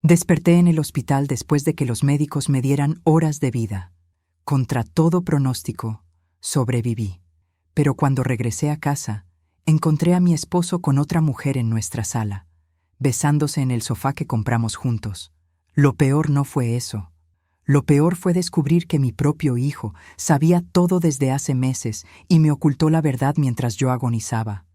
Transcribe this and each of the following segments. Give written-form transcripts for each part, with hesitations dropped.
Desperté en el hospital después de que los médicos me dieran horas de vida. Contra todo pronóstico, sobreviví. Pero cuando regresé a casa, encontré a mi esposo con otra mujer en nuestra sala, besándose en el sofá que compramos juntos. Lo peor no fue eso. Lo peor fue descubrir que mi propio hijo sabía todo desde hace meses y me ocultó la verdad mientras yo agonizaba.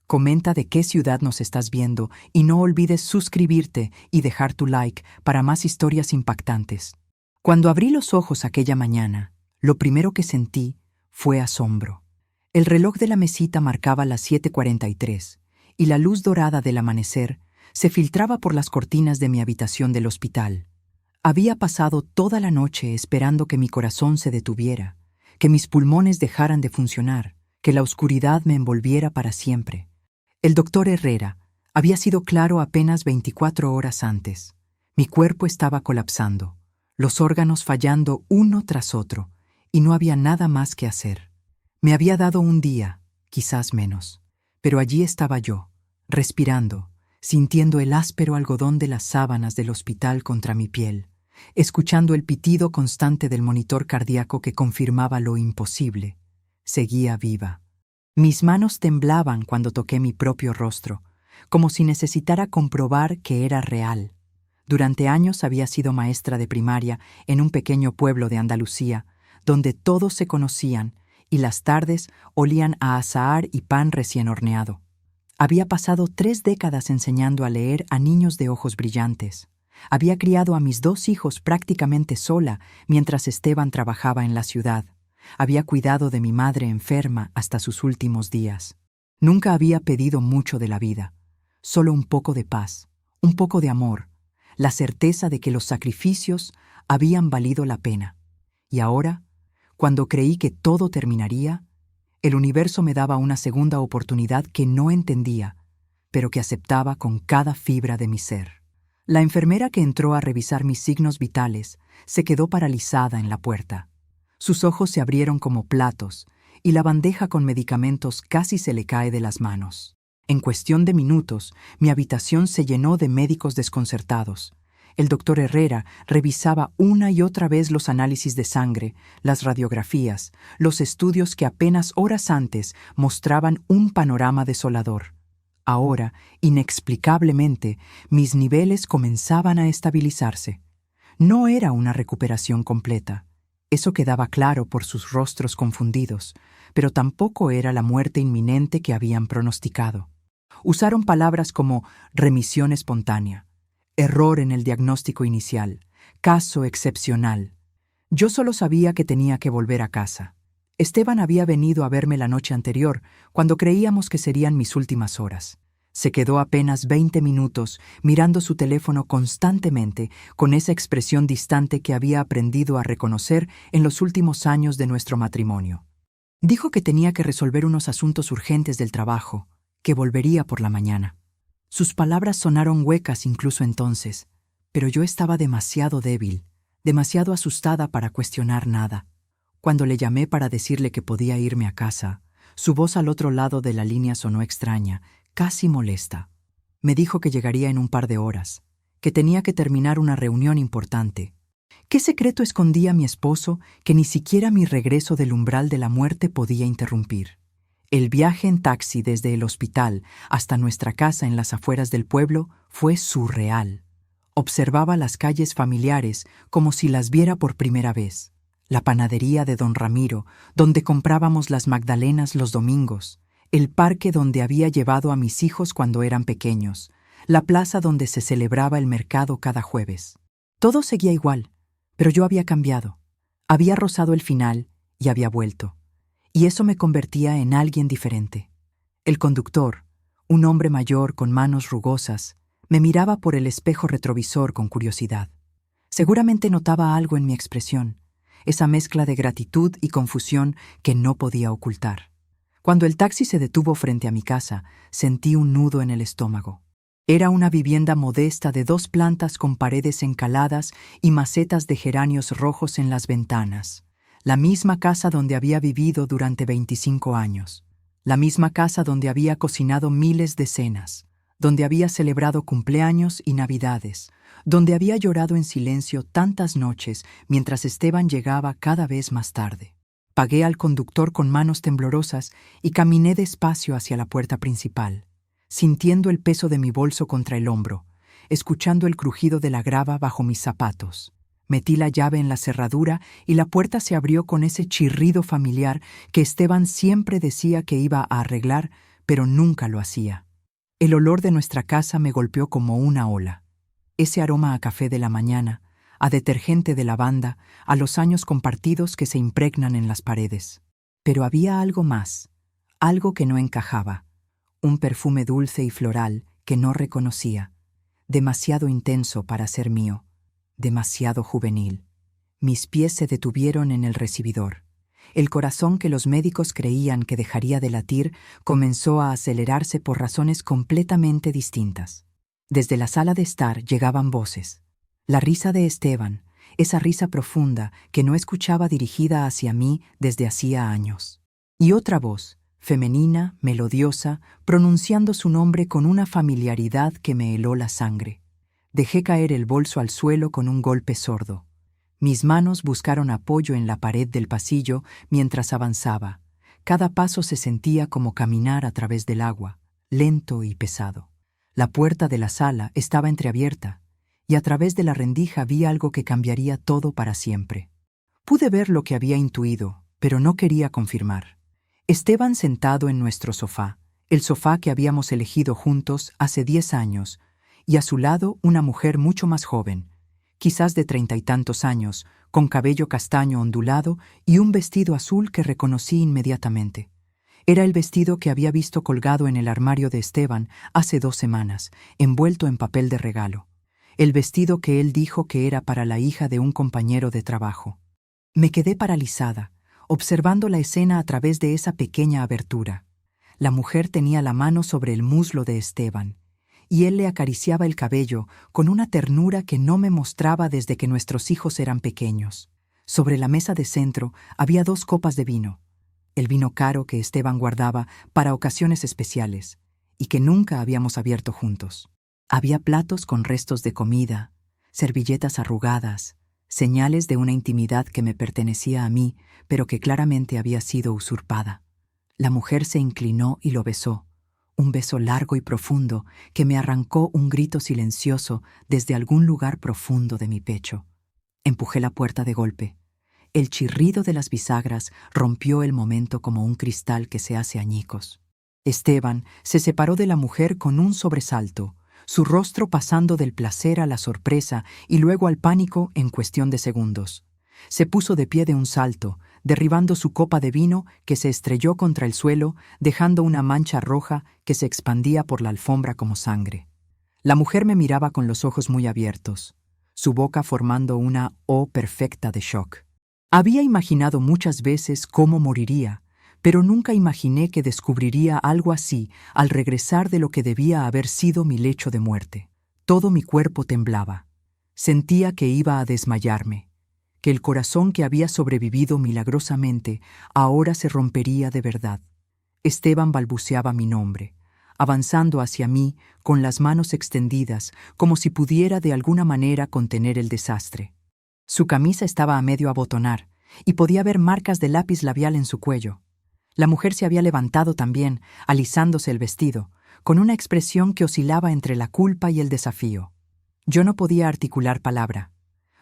Comenta de qué ciudad nos estás viendo y no olvides suscribirte y dejar tu like para más historias impactantes. Cuando abrí los ojos aquella mañana, lo primero que sentí fue asombro. El reloj de la mesita marcaba las 7:43 y la luz dorada del amanecer se filtraba por las cortinas de mi habitación del hospital. Había pasado toda la noche esperando que mi corazón se detuviera, que mis pulmones dejaran de funcionar, que la oscuridad me envolviera para siempre. El doctor Herrera había sido claro apenas 24 horas antes. Mi cuerpo estaba colapsando, los órganos fallando uno tras otro, y no había nada más que hacer. Me había dado un día, quizás menos, pero allí estaba yo, respirando, sintiendo el áspero algodón de las sábanas del hospital contra mi piel, escuchando el pitido constante del monitor cardíaco que confirmaba lo imposible. Seguía viva. Mis manos temblaban cuando toqué mi propio rostro, como si necesitara comprobar que era real. Durante años había sido maestra de primaria en un pequeño pueblo de Andalucía, donde todos se conocían y las tardes olían a azahar y pan recién horneado. Había pasado 3 décadas enseñando a leer a niños de ojos brillantes. Había criado a mis 2 hijos prácticamente sola mientras Esteban trabajaba en la ciudad. Había cuidado de mi madre enferma hasta sus últimos días. Nunca había pedido mucho de la vida, solo un poco de paz, un poco de amor, la certeza de que los sacrificios habían valido la pena. Y ahora, cuando creí que todo terminaría, el universo me daba una segunda oportunidad que no entendía, pero que aceptaba con cada fibra de mi ser. La enfermera que entró a revisar mis signos vitales se quedó paralizada en la puerta. Sus ojos se abrieron como platos y la bandeja con medicamentos casi se le cae de las manos. En cuestión de minutos, mi habitación se llenó de médicos desconcertados. El doctor Herrera revisaba una y otra vez los análisis de sangre, las radiografías, los estudios que apenas horas antes mostraban un panorama desolador. Ahora, inexplicablemente, mis niveles comenzaban a estabilizarse. No era una recuperación completa. Eso quedaba claro por sus rostros confundidos, pero tampoco era la muerte inminente que habían pronosticado. Usaron palabras como remisión espontánea, error en el diagnóstico inicial, caso excepcional. Yo solo sabía que tenía que volver a casa. Esteban había venido a verme la noche anterior, cuando creíamos que serían mis últimas horas. Se quedó apenas 20 minutos mirando su teléfono constantemente con esa expresión distante que había aprendido a reconocer en los últimos años de nuestro matrimonio. Dijo que tenía que resolver unos asuntos urgentes del trabajo, que volvería por la mañana. Sus palabras sonaron huecas incluso entonces, pero yo estaba demasiado débil, demasiado asustada para cuestionar nada. Cuando le llamé para decirle que podía irme a casa, su voz al otro lado de la línea sonó extraña, casi molesta. Me dijo que llegaría en un par de horas, que tenía que terminar una reunión importante. ¿Qué secreto escondía mi esposo que ni siquiera mi regreso del umbral de la muerte podía interrumpir? El viaje en taxi desde el hospital hasta nuestra casa en las afueras del pueblo fue surreal. Observaba las calles familiares como si las viera por primera vez. La panadería de don Ramiro, donde comprábamos las magdalenas los domingos, el parque donde había llevado a mis hijos cuando eran pequeños, la plaza donde se celebraba el mercado cada jueves. Todo seguía igual, pero yo había cambiado. Había rozado el final y había vuelto. Y eso me convertía en alguien diferente. El conductor, un hombre mayor con manos rugosas, me miraba por el espejo retrovisor con curiosidad. Seguramente notaba algo en mi expresión, esa mezcla de gratitud y confusión que no podía ocultar. Cuando el taxi se detuvo frente a mi casa, sentí un nudo en el estómago. Era una vivienda modesta de 2 plantas con paredes encaladas y macetas de geranios rojos en las ventanas. La misma casa donde había vivido durante 25 años. La misma casa donde había cocinado miles de cenas. donde había celebrado cumpleaños y navidades, donde había llorado en silencio tantas noches mientras Esteban llegaba cada vez más tarde. Pagué al conductor con manos temblorosas y caminé despacio hacia la puerta principal, sintiendo el peso de mi bolso contra el hombro, escuchando el crujido de la grava bajo mis zapatos. Metí la llave en la cerradura y la puerta se abrió con ese chirrido familiar que Esteban siempre decía que iba a arreglar, pero nunca lo hacía. El olor de nuestra casa me golpeó como una ola. Ese aroma a café de la mañana, a detergente de lavanda, a los años compartidos que se impregnan en las paredes. Pero había algo más, algo que no encajaba, un perfume dulce y floral que no reconocía, demasiado intenso para ser mío, demasiado juvenil. Mis pies se detuvieron en el recibidor. El corazón que los médicos creían que dejaría de latir comenzó a acelerarse por razones completamente distintas. Desde la sala de estar llegaban voces. La risa de Esteban, esa risa profunda que no escuchaba dirigida hacia mí desde hacía años. Y otra voz, femenina, melodiosa, pronunciando su nombre con una familiaridad que me heló la sangre. Dejé caer el bolso al suelo con un golpe sordo. Mis manos buscaron apoyo en la pared del pasillo mientras avanzaba. Cada paso se sentía como caminar a través del agua, lento y pesado. La puerta de la sala estaba entreabierta, y a través de la rendija vi algo que cambiaría todo para siempre. Pude ver lo que había intuido, pero no quería confirmar. Esteban sentado en nuestro sofá, el sofá que habíamos elegido juntos hace 10 años, y a su lado una mujer mucho más joven, quizás de 30 y tantos años, con cabello castaño ondulado y un vestido azul que reconocí inmediatamente. Era el vestido que había visto colgado en el armario de Esteban hace 2 semanas, envuelto en papel de regalo. El vestido que él dijo que era para la hija de un compañero de trabajo. Me quedé paralizada, observando la escena a través de esa pequeña abertura. La mujer tenía la mano sobre el muslo de Esteban, y él le acariciaba el cabello con una ternura que no me mostraba desde que nuestros hijos eran pequeños. Sobre la mesa de centro había 2 copas de vino, el vino caro que Esteban guardaba para ocasiones especiales, y que nunca habíamos abierto juntos. Había platos con restos de comida, servilletas arrugadas, señales de una intimidad que me pertenecía a mí, pero que claramente había sido usurpada. La mujer se inclinó y lo besó, un beso largo y profundo que me arrancó un grito silencioso desde algún lugar profundo de mi pecho. Empujé la puerta de golpe. El chirrido de las bisagras rompió el momento como un cristal que se hace añicos. Esteban se separó de la mujer con un sobresalto, su rostro pasando del placer a la sorpresa y luego al pánico en cuestión de segundos. Se puso de pie de un salto, derribando su copa de vino que se estrelló contra el suelo, dejando una mancha roja que se expandía por la alfombra como sangre. La mujer me miraba con los ojos muy abiertos, su boca formando una O perfecta de shock. Había imaginado muchas veces cómo moriría, pero nunca imaginé que descubriría algo así al regresar de lo que debía haber sido mi lecho de muerte. Todo mi cuerpo temblaba. Sentía que iba a desmayarme, que el corazón que había sobrevivido milagrosamente ahora se rompería de verdad. Esteban balbuceaba mi nombre, avanzando hacia mí con las manos extendidas, como si pudiera de alguna manera contener el desastre. Su camisa estaba a medio abotonar, y podía ver marcas de lápiz labial en su cuello. La mujer se había levantado también, alisándose el vestido, con una expresión que oscilaba entre la culpa y el desafío. Yo no podía articular palabra.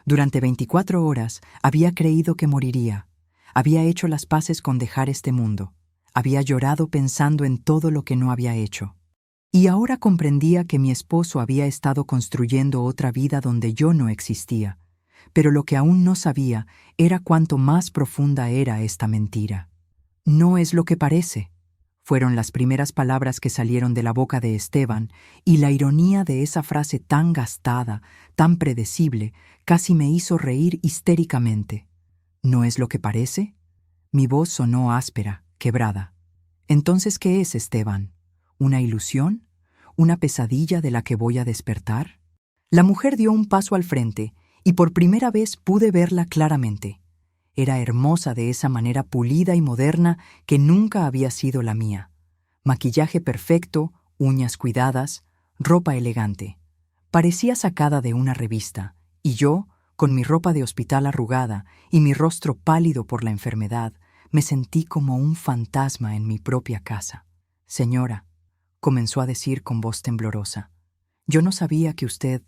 Durante 24 horas había creído que moriría. Había hecho las paces con dejar este mundo. Había llorado pensando en todo lo que no había hecho. Y ahora comprendía que mi esposo había estado construyendo otra vida donde yo no existía. Pero lo que aún no sabía era cuánto más profunda era esta mentira. «No es lo que parece», fueron las primeras palabras que salieron de la boca de Esteban, y la ironía de esa frase tan gastada, tan predecible, casi me hizo reír histéricamente. «¿No es lo que parece?». Mi voz sonó áspera, quebrada. «¿Entonces qué es, Esteban? ¿Una ilusión? ¿Una pesadilla de la que voy a despertar?». La mujer dio un paso al frente, y por primera vez pude verla claramente. Era hermosa de esa manera pulida y moderna que nunca había sido la mía. Maquillaje perfecto, uñas cuidadas, ropa elegante. Parecía sacada de una revista, y yo, con mi ropa de hospital arrugada y mi rostro pálido por la enfermedad, me sentí como un fantasma en mi propia casa. Señora, comenzó a decir con voz temblorosa, yo no sabía que usted...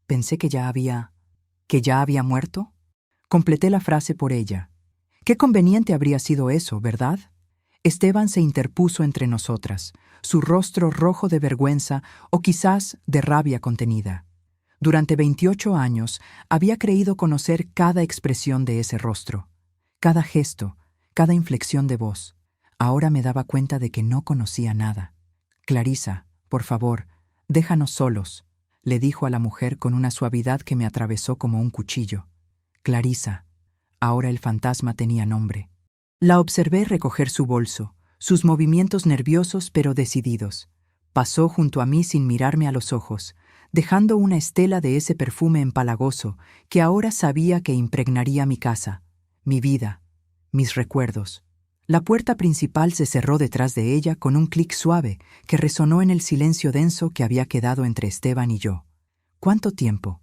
Pensé que ya había muerto. Completé la frase por ella. Qué conveniente habría sido eso, ¿verdad? Esteban se interpuso entre nosotras, su rostro rojo de vergüenza o quizás de rabia contenida. Durante 28 años había creído conocer cada expresión de ese rostro, cada gesto, cada inflexión de voz. Ahora me daba cuenta de que no conocía nada. Clarisa, por favor, déjanos solos, le dijo a la mujer con una suavidad que me atravesó como un cuchillo. Clarisa. Ahora el fantasma tenía nombre. La observé recoger su bolso, sus movimientos nerviosos pero decididos. Pasó junto a mí sin mirarme a los ojos, dejando una estela de ese perfume empalagoso que ahora sabía que impregnaría mi casa, mi vida, mis recuerdos. La puerta principal se cerró detrás de ella con un clic suave que resonó en el silencio denso que había quedado entre Esteban y yo. ¿Cuánto tiempo?,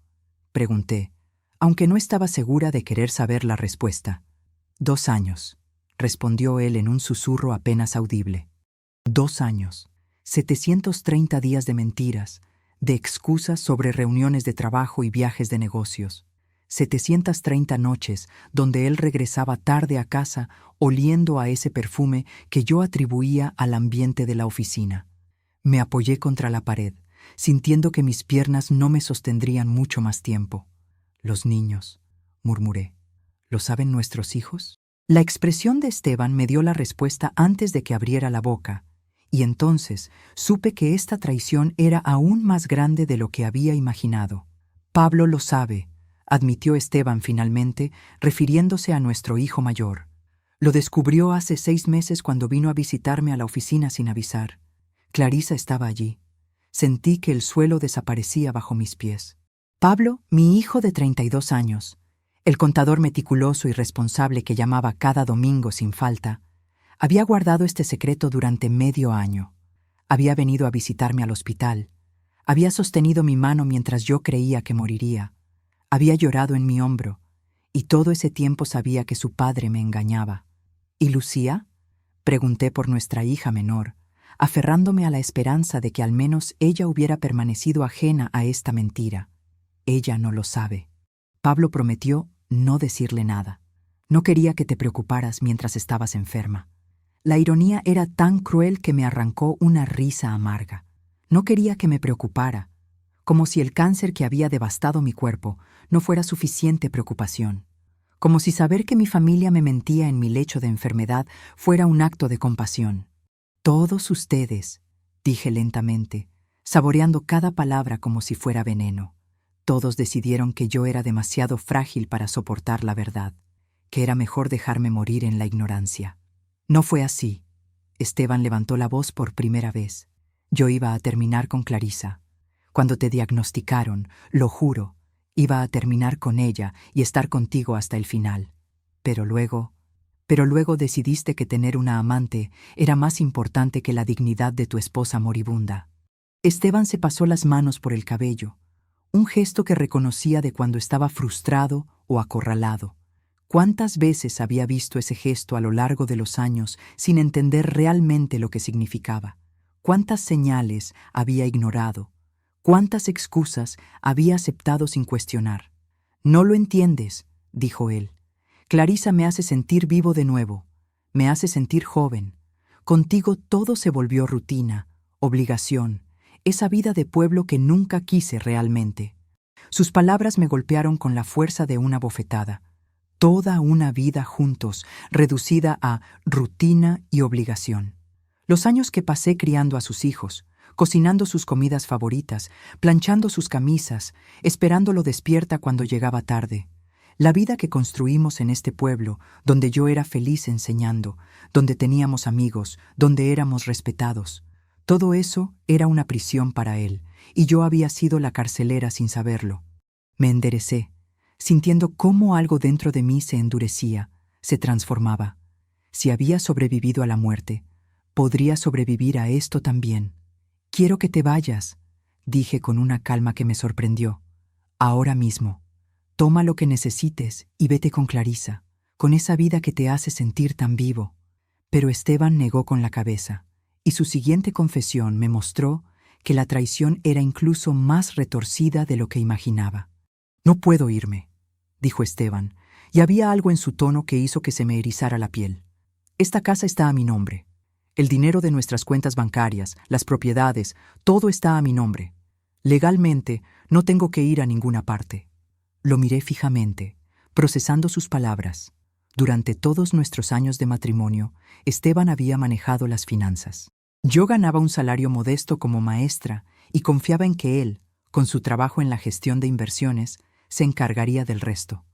pregunté, aunque no estaba segura de querer saber la respuesta. 2 años, respondió él en un susurro apenas audible. 2 años, 730 días de mentiras, de excusas sobre reuniones de trabajo y viajes de negocios. 730 noches donde él regresaba tarde a casa oliendo a ese perfume que yo atribuía al ambiente de la oficina. Me apoyé contra la pared, sintiendo que mis piernas no me sostendrían mucho más tiempo. Los niños, murmuré. ¿Lo saben nuestros hijos? La expresión de Esteban me dio la respuesta antes de que abriera la boca, y entonces supe que esta traición era aún más grande de lo que había imaginado. Pablo lo sabe, admitió Esteban finalmente, refiriéndose a nuestro hijo mayor. Lo descubrió hace 6 meses cuando vino a visitarme a la oficina sin avisar. Clarisa estaba allí. Sentí que el suelo desaparecía bajo mis pies. Pablo, mi hijo de 32 años, el contador meticuloso y responsable que llamaba cada domingo sin falta, había guardado este secreto durante medio año. Había venido a visitarme al hospital. Había sostenido mi mano mientras yo creía que moriría. Había llorado en mi hombro, y todo ese tiempo sabía que su padre me engañaba. ¿Y Lucía?, pregunté por nuestra hija menor, aferrándome a la esperanza de que al menos ella hubiera permanecido ajena a esta mentira. Ella no lo sabe. Pablo prometió no decirle nada. No quería que te preocuparas mientras estabas enferma. La ironía era tan cruel que me arrancó una risa amarga. No quería que me preocupara, como si el cáncer que había devastado mi cuerpo no fuera suficiente preocupación, como si saber que mi familia me mentía en mi lecho de enfermedad fuera un acto de compasión. Todos ustedes, dije lentamente, saboreando cada palabra como si fuera veneno. Todos decidieron que yo era demasiado frágil para soportar la verdad, que era mejor dejarme morir en la ignorancia. No fue así. Esteban levantó la voz por primera vez. Yo iba a terminar con Clarisa. Cuando te diagnosticaron, lo juro, iba a terminar con ella y estar contigo hasta el final. Pero luego decidiste que tener una amante era más importante que la dignidad de tu esposa moribunda. Esteban se pasó las manos por el cabello, un gesto que reconocía de cuando estaba frustrado o acorralado. ¿Cuántas veces había visto ese gesto a lo largo de los años sin entender realmente lo que significaba? ¿Cuántas señales había ignorado? ¿Cuántas excusas había aceptado sin cuestionar? No lo entiendes, dijo él. Clarisa me hace sentir vivo de nuevo, me hace sentir joven. Contigo todo se volvió rutina, obligación, esa vida de pueblo que nunca quise realmente. Sus palabras me golpearon con la fuerza de una bofetada. Toda una vida juntos, reducida a rutina y obligación. Los años que pasé criando a sus hijos, cocinando sus comidas favoritas, planchando sus camisas, esperándolo despierta cuando llegaba tarde. La vida que construimos en este pueblo, donde yo era feliz enseñando, donde teníamos amigos, donde éramos respetados. Todo eso era una prisión para él, y yo había sido la carcelera sin saberlo. Me enderecé, sintiendo cómo algo dentro de mí se endurecía, se transformaba. Si había sobrevivido a la muerte, podría sobrevivir a esto también. Quiero que te vayas, dije con una calma que me sorprendió. Ahora mismo. Toma lo que necesites y vete con Clarisa, con esa vida que te hace sentir tan vivo. Pero Esteban negó con la cabeza, y su siguiente confesión me mostró que la traición era incluso más retorcida de lo que imaginaba. No puedo irme, dijo Esteban, y había algo en su tono que hizo que se me erizara la piel. Esta casa está a mi nombre. El dinero de nuestras cuentas bancarias, las propiedades, todo está a mi nombre. Legalmente, no tengo que ir a ninguna parte. Lo miré fijamente, procesando sus palabras. Durante todos nuestros años de matrimonio, Esteban había manejado las finanzas. Yo ganaba un salario modesto como maestra y confiaba en que él, con su trabajo en la gestión de inversiones, se encargaría del resto.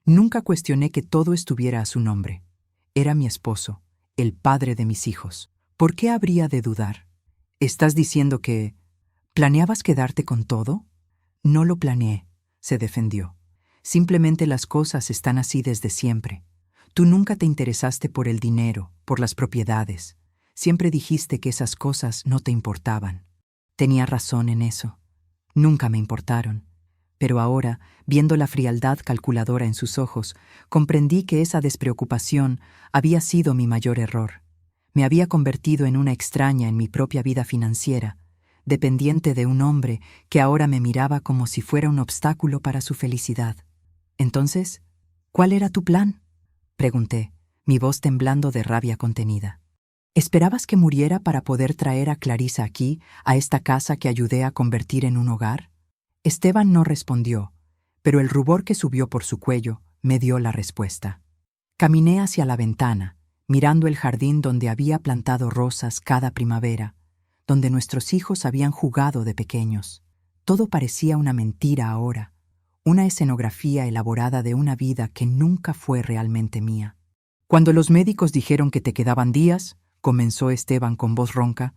Nunca cuestioné que todo estuviera a su nombre. Era mi esposo, el padre de mis hijos. ¿Por qué habría de dudar? ¿Estás diciendo que planeabas quedarte con todo? No lo planeé, se defendió. Simplemente las cosas están así desde siempre. Tú nunca te interesaste por el dinero, por las propiedades. Siempre dijiste que esas cosas no te importaban. Tenía razón en eso. Nunca me importaron. Pero ahora, viendo la frialdad calculadora en sus ojos, comprendí que esa despreocupación había sido mi mayor error. Me había convertido en una extraña en mi propia vida financiera, dependiente de un hombre que ahora me miraba como si fuera un obstáculo para su felicidad. Entonces, ¿cuál era tu plan?, pregunté, mi voz temblando de rabia contenida. ¿Esperabas que muriera para poder traer a Clarisa aquí, a esta casa que ayudé a convertir en un hogar? Esteban no respondió, pero el rubor que subió por su cuello me dio la respuesta. Caminé hacia la ventana, mirando el jardín donde había plantado rosas cada primavera, donde nuestros hijos habían jugado de pequeños. Todo parecía una mentira ahora, una escenografía elaborada de una vida que nunca fue realmente mía. Cuando los médicos dijeron que te quedaban días, comenzó Esteban con voz ronca,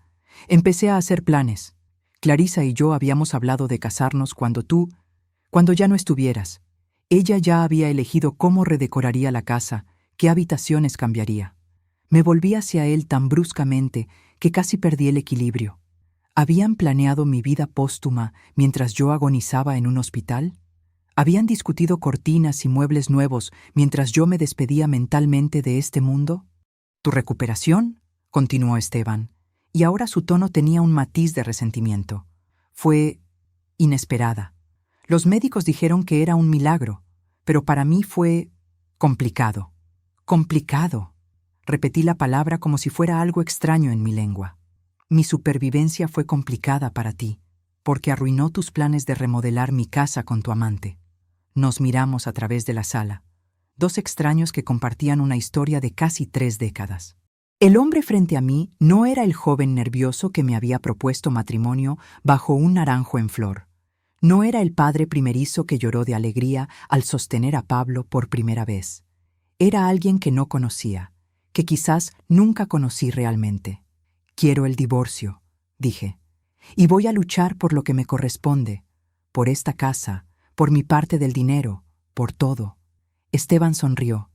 empecé a hacer planes. Clarisa y yo habíamos hablado de casarnos cuando ya no estuvieras. Ella ya había elegido cómo redecoraría la casa, qué habitaciones cambiaría. Me volví hacia él tan bruscamente que casi perdí el equilibrio. ¿Habían planeado mi vida póstuma mientras yo agonizaba en un hospital? ¿Habían discutido cortinas y muebles nuevos mientras yo me despedía mentalmente de este mundo? ¿Tu recuperación?, continuó Esteban, y ahora su tono tenía un matiz de resentimiento. Fue inesperada. Los médicos dijeron que era un milagro, pero para mí fue complicado. Complicado. Repetí la palabra como si fuera algo extraño en mi lengua. Mi supervivencia fue complicada para ti, porque arruinó tus planes de remodelar mi casa con tu amante. Nos miramos a través de la sala, dos extraños que compartían una historia de casi 3 décadas. El hombre frente a mí no era el joven nervioso que me había propuesto matrimonio bajo un naranjo en flor. No era el padre primerizo que lloró de alegría al sostener a Pablo por primera vez. Era alguien que no conocía, que quizás nunca conocí realmente. Quiero el divorcio, dije, y voy a luchar por lo que me corresponde, por esta casa, por mi parte del dinero, por todo. Esteban sonrió,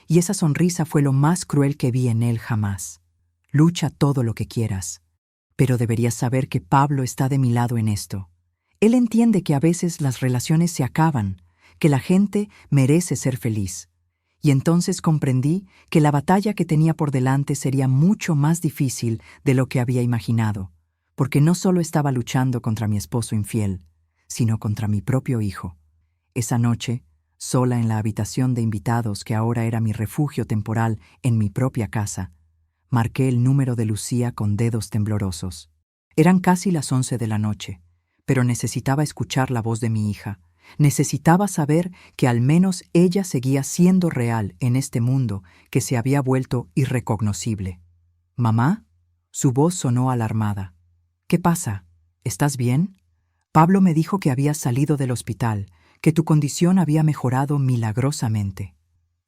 y esa sonrisa fue lo más cruel que vi en él jamás. Lucha todo lo que quieras, pero deberías saber que Pablo está de mi lado en esto. Él entiende que a veces las relaciones se acaban, que la gente merece ser feliz. Y entonces comprendí que la batalla que tenía por delante sería mucho más difícil de lo que había imaginado, porque no solo estaba luchando contra mi esposo infiel, sino contra mi propio hijo. Esa noche, sola en la habitación de invitados que ahora era mi refugio temporal en mi propia casa, marqué el número de Lucía con dedos temblorosos. Eran casi las 11 de la noche, pero necesitaba escuchar la voz de mi hija. Necesitaba saber que al menos ella seguía siendo real en este mundo que se había vuelto irrecognoscible. «¿Mamá?». Su voz sonó alarmada. «¿Qué pasa? ¿Estás bien? Pablo me dijo que habías salido del hospital, que tu condición había mejorado milagrosamente».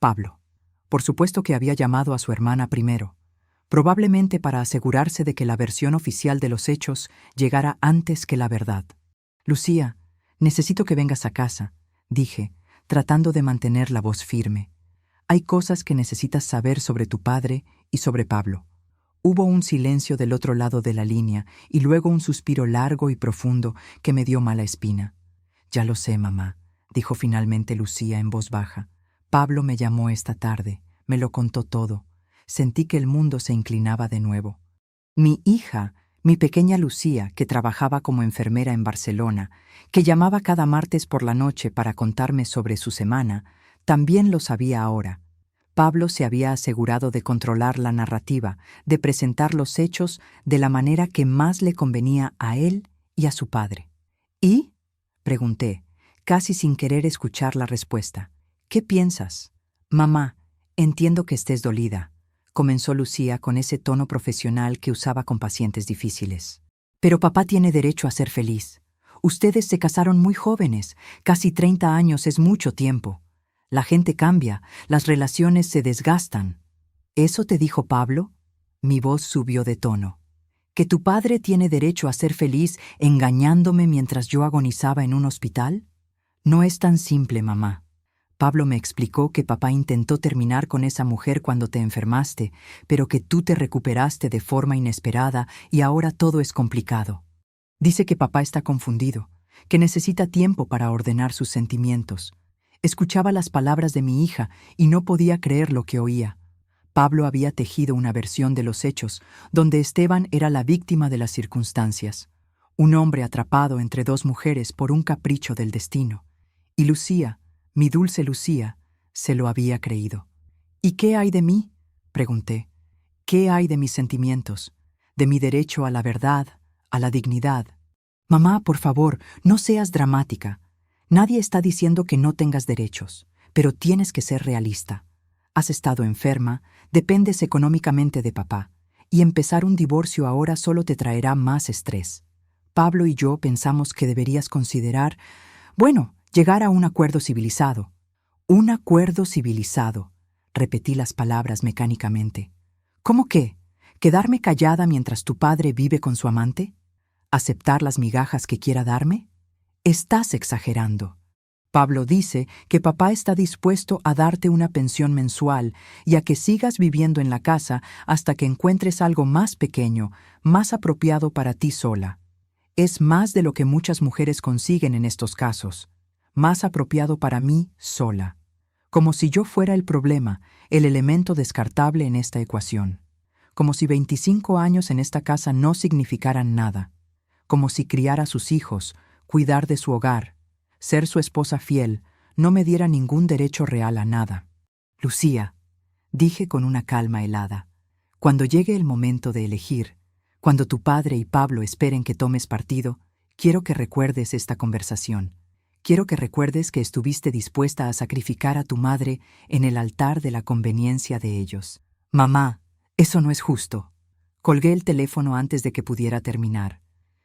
Pablo. Por supuesto que había llamado a su hermana primero, probablemente para asegurarse de que la versión oficial de los hechos llegara antes que la verdad. «Lucía, necesito que vengas a casa», dije, tratando de mantener la voz firme. «Hay cosas que necesitas saber sobre tu padre y sobre Pablo. Hubo un silencio del otro lado de la línea y luego un suspiro largo y profundo que me dio mala espina. «Ya lo sé, mamá», dijo finalmente Lucía en voz baja. «Pablo me llamó esta tarde, me lo contó todo. Sentí que el mundo se inclinaba de nuevo. Mi hija, mi pequeña Lucía, que trabajaba como enfermera en Barcelona, que llamaba cada martes por la noche para contarme sobre su semana, también lo sabía ahora. Pablo se había asegurado de controlar la narrativa, de presentar los hechos de la manera que más le convenía a él y a su padre. «¿Y?», pregunté, casi sin querer escuchar la respuesta. «¿Qué piensas?». «Mamá, entiendo que estés dolida», comenzó Lucía con ese tono profesional que usaba con pacientes difíciles. «Pero papá tiene derecho a ser feliz. Ustedes se casaron muy jóvenes, casi 30 años es mucho tiempo. La gente cambia, las relaciones se desgastan». «¿Eso te dijo Pablo?». Mi voz subió de tono. «¿Que tu padre tiene derecho a ser feliz engañándome mientras yo agonizaba en un hospital? No es tan simple, mamá. Pablo me explicó que papá intentó terminar con esa mujer cuando te enfermaste, pero que tú te recuperaste de forma inesperada y ahora todo es complicado. Dice que papá está confundido, que necesita tiempo para ordenar sus sentimientos. Escuchaba las palabras de mi hija y no podía creer lo que oía. Pablo había tejido una versión de los hechos, donde Esteban era la víctima de las circunstancias, un hombre atrapado entre dos mujeres por un capricho del destino. Y Lucía, mi dulce Lucía, se lo había creído. «¿Y qué hay de mí?», pregunté. «¿Qué hay de mis sentimientos? De mi derecho a la verdad, a la dignidad?» «Mamá, por favor, no seas dramática. Nadie está diciendo que no tengas derechos, pero tienes que ser realista. Has estado enferma, dependes económicamente de papá, y empezar un divorcio ahora solo te traerá más estrés. Pablo y yo pensamos que deberías considerar, llegar a un acuerdo civilizado». «Un acuerdo civilizado», repetí las palabras mecánicamente. «¿Cómo qué? ¿Quedarme callada mientras tu padre vive con su amante? ¿Aceptar las migajas que quiera darme? Estás exagerando. Pablo dice que papá está dispuesto a darte una pensión mensual y a que sigas viviendo en la casa hasta que encuentres algo más pequeño, más apropiado para ti sola. Es más de lo que muchas mujeres consiguen en estos casos. Más apropiado para mí sola. Como si yo fuera el problema, el elemento descartable en esta ecuación. Como si 25 años en esta casa no significaran nada. Como si criar a sus hijos, cuidar de su hogar, ser su esposa fiel, no me diera ningún derecho real a nada. «Lucía», dije con una calma helada, «cuando llegue el momento de elegir, cuando tu padre y Pablo esperen que tomes partido, quiero que recuerdes esta conversación. Quiero que recuerdes que estuviste dispuesta a sacrificar a tu madre en el altar de la conveniencia de ellos». «Mamá, eso no es justo». Colgué el teléfono antes de que pudiera terminar.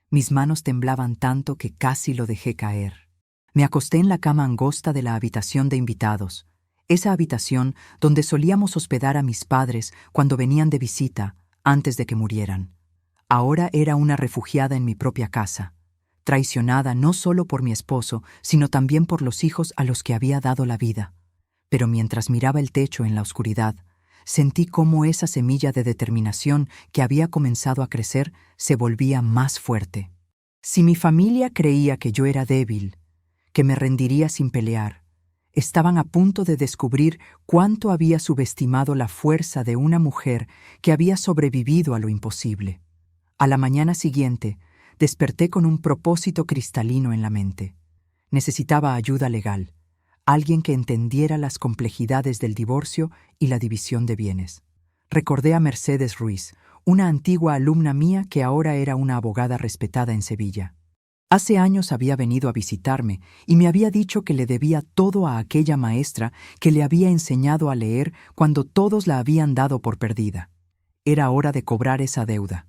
Mis manos temblaban tanto que casi lo dejé caer. Me acosté en la cama angosta de la habitación de invitados, esa habitación donde solíamos hospedar a mis padres cuando venían de visita, antes de que murieran. Ahora era una refugiada en mi propia casa, traicionada no solo por mi esposo, sino también por los hijos a los que había dado la vida. Pero mientras miraba el techo en la oscuridad, sentí cómo esa semilla de determinación que había comenzado a crecer se volvía más fuerte. Si mi familia creía que yo era débil, que me rendiría sin pelear, estaban a punto de descubrir cuánto había subestimado la fuerza de una mujer que había sobrevivido a lo imposible. A la mañana siguiente, desperté con un propósito cristalino en la mente. Necesitaba ayuda legal, alguien que entendiera las complejidades del divorcio y la división de bienes. Recordé a Mercedes Ruiz, una antigua alumna mía que ahora era una abogada respetada en Sevilla. Hace años había venido a visitarme y me había dicho que le debía todo a aquella maestra que le había enseñado a leer cuando todos la habían dado por perdida. Era hora de cobrar esa deuda.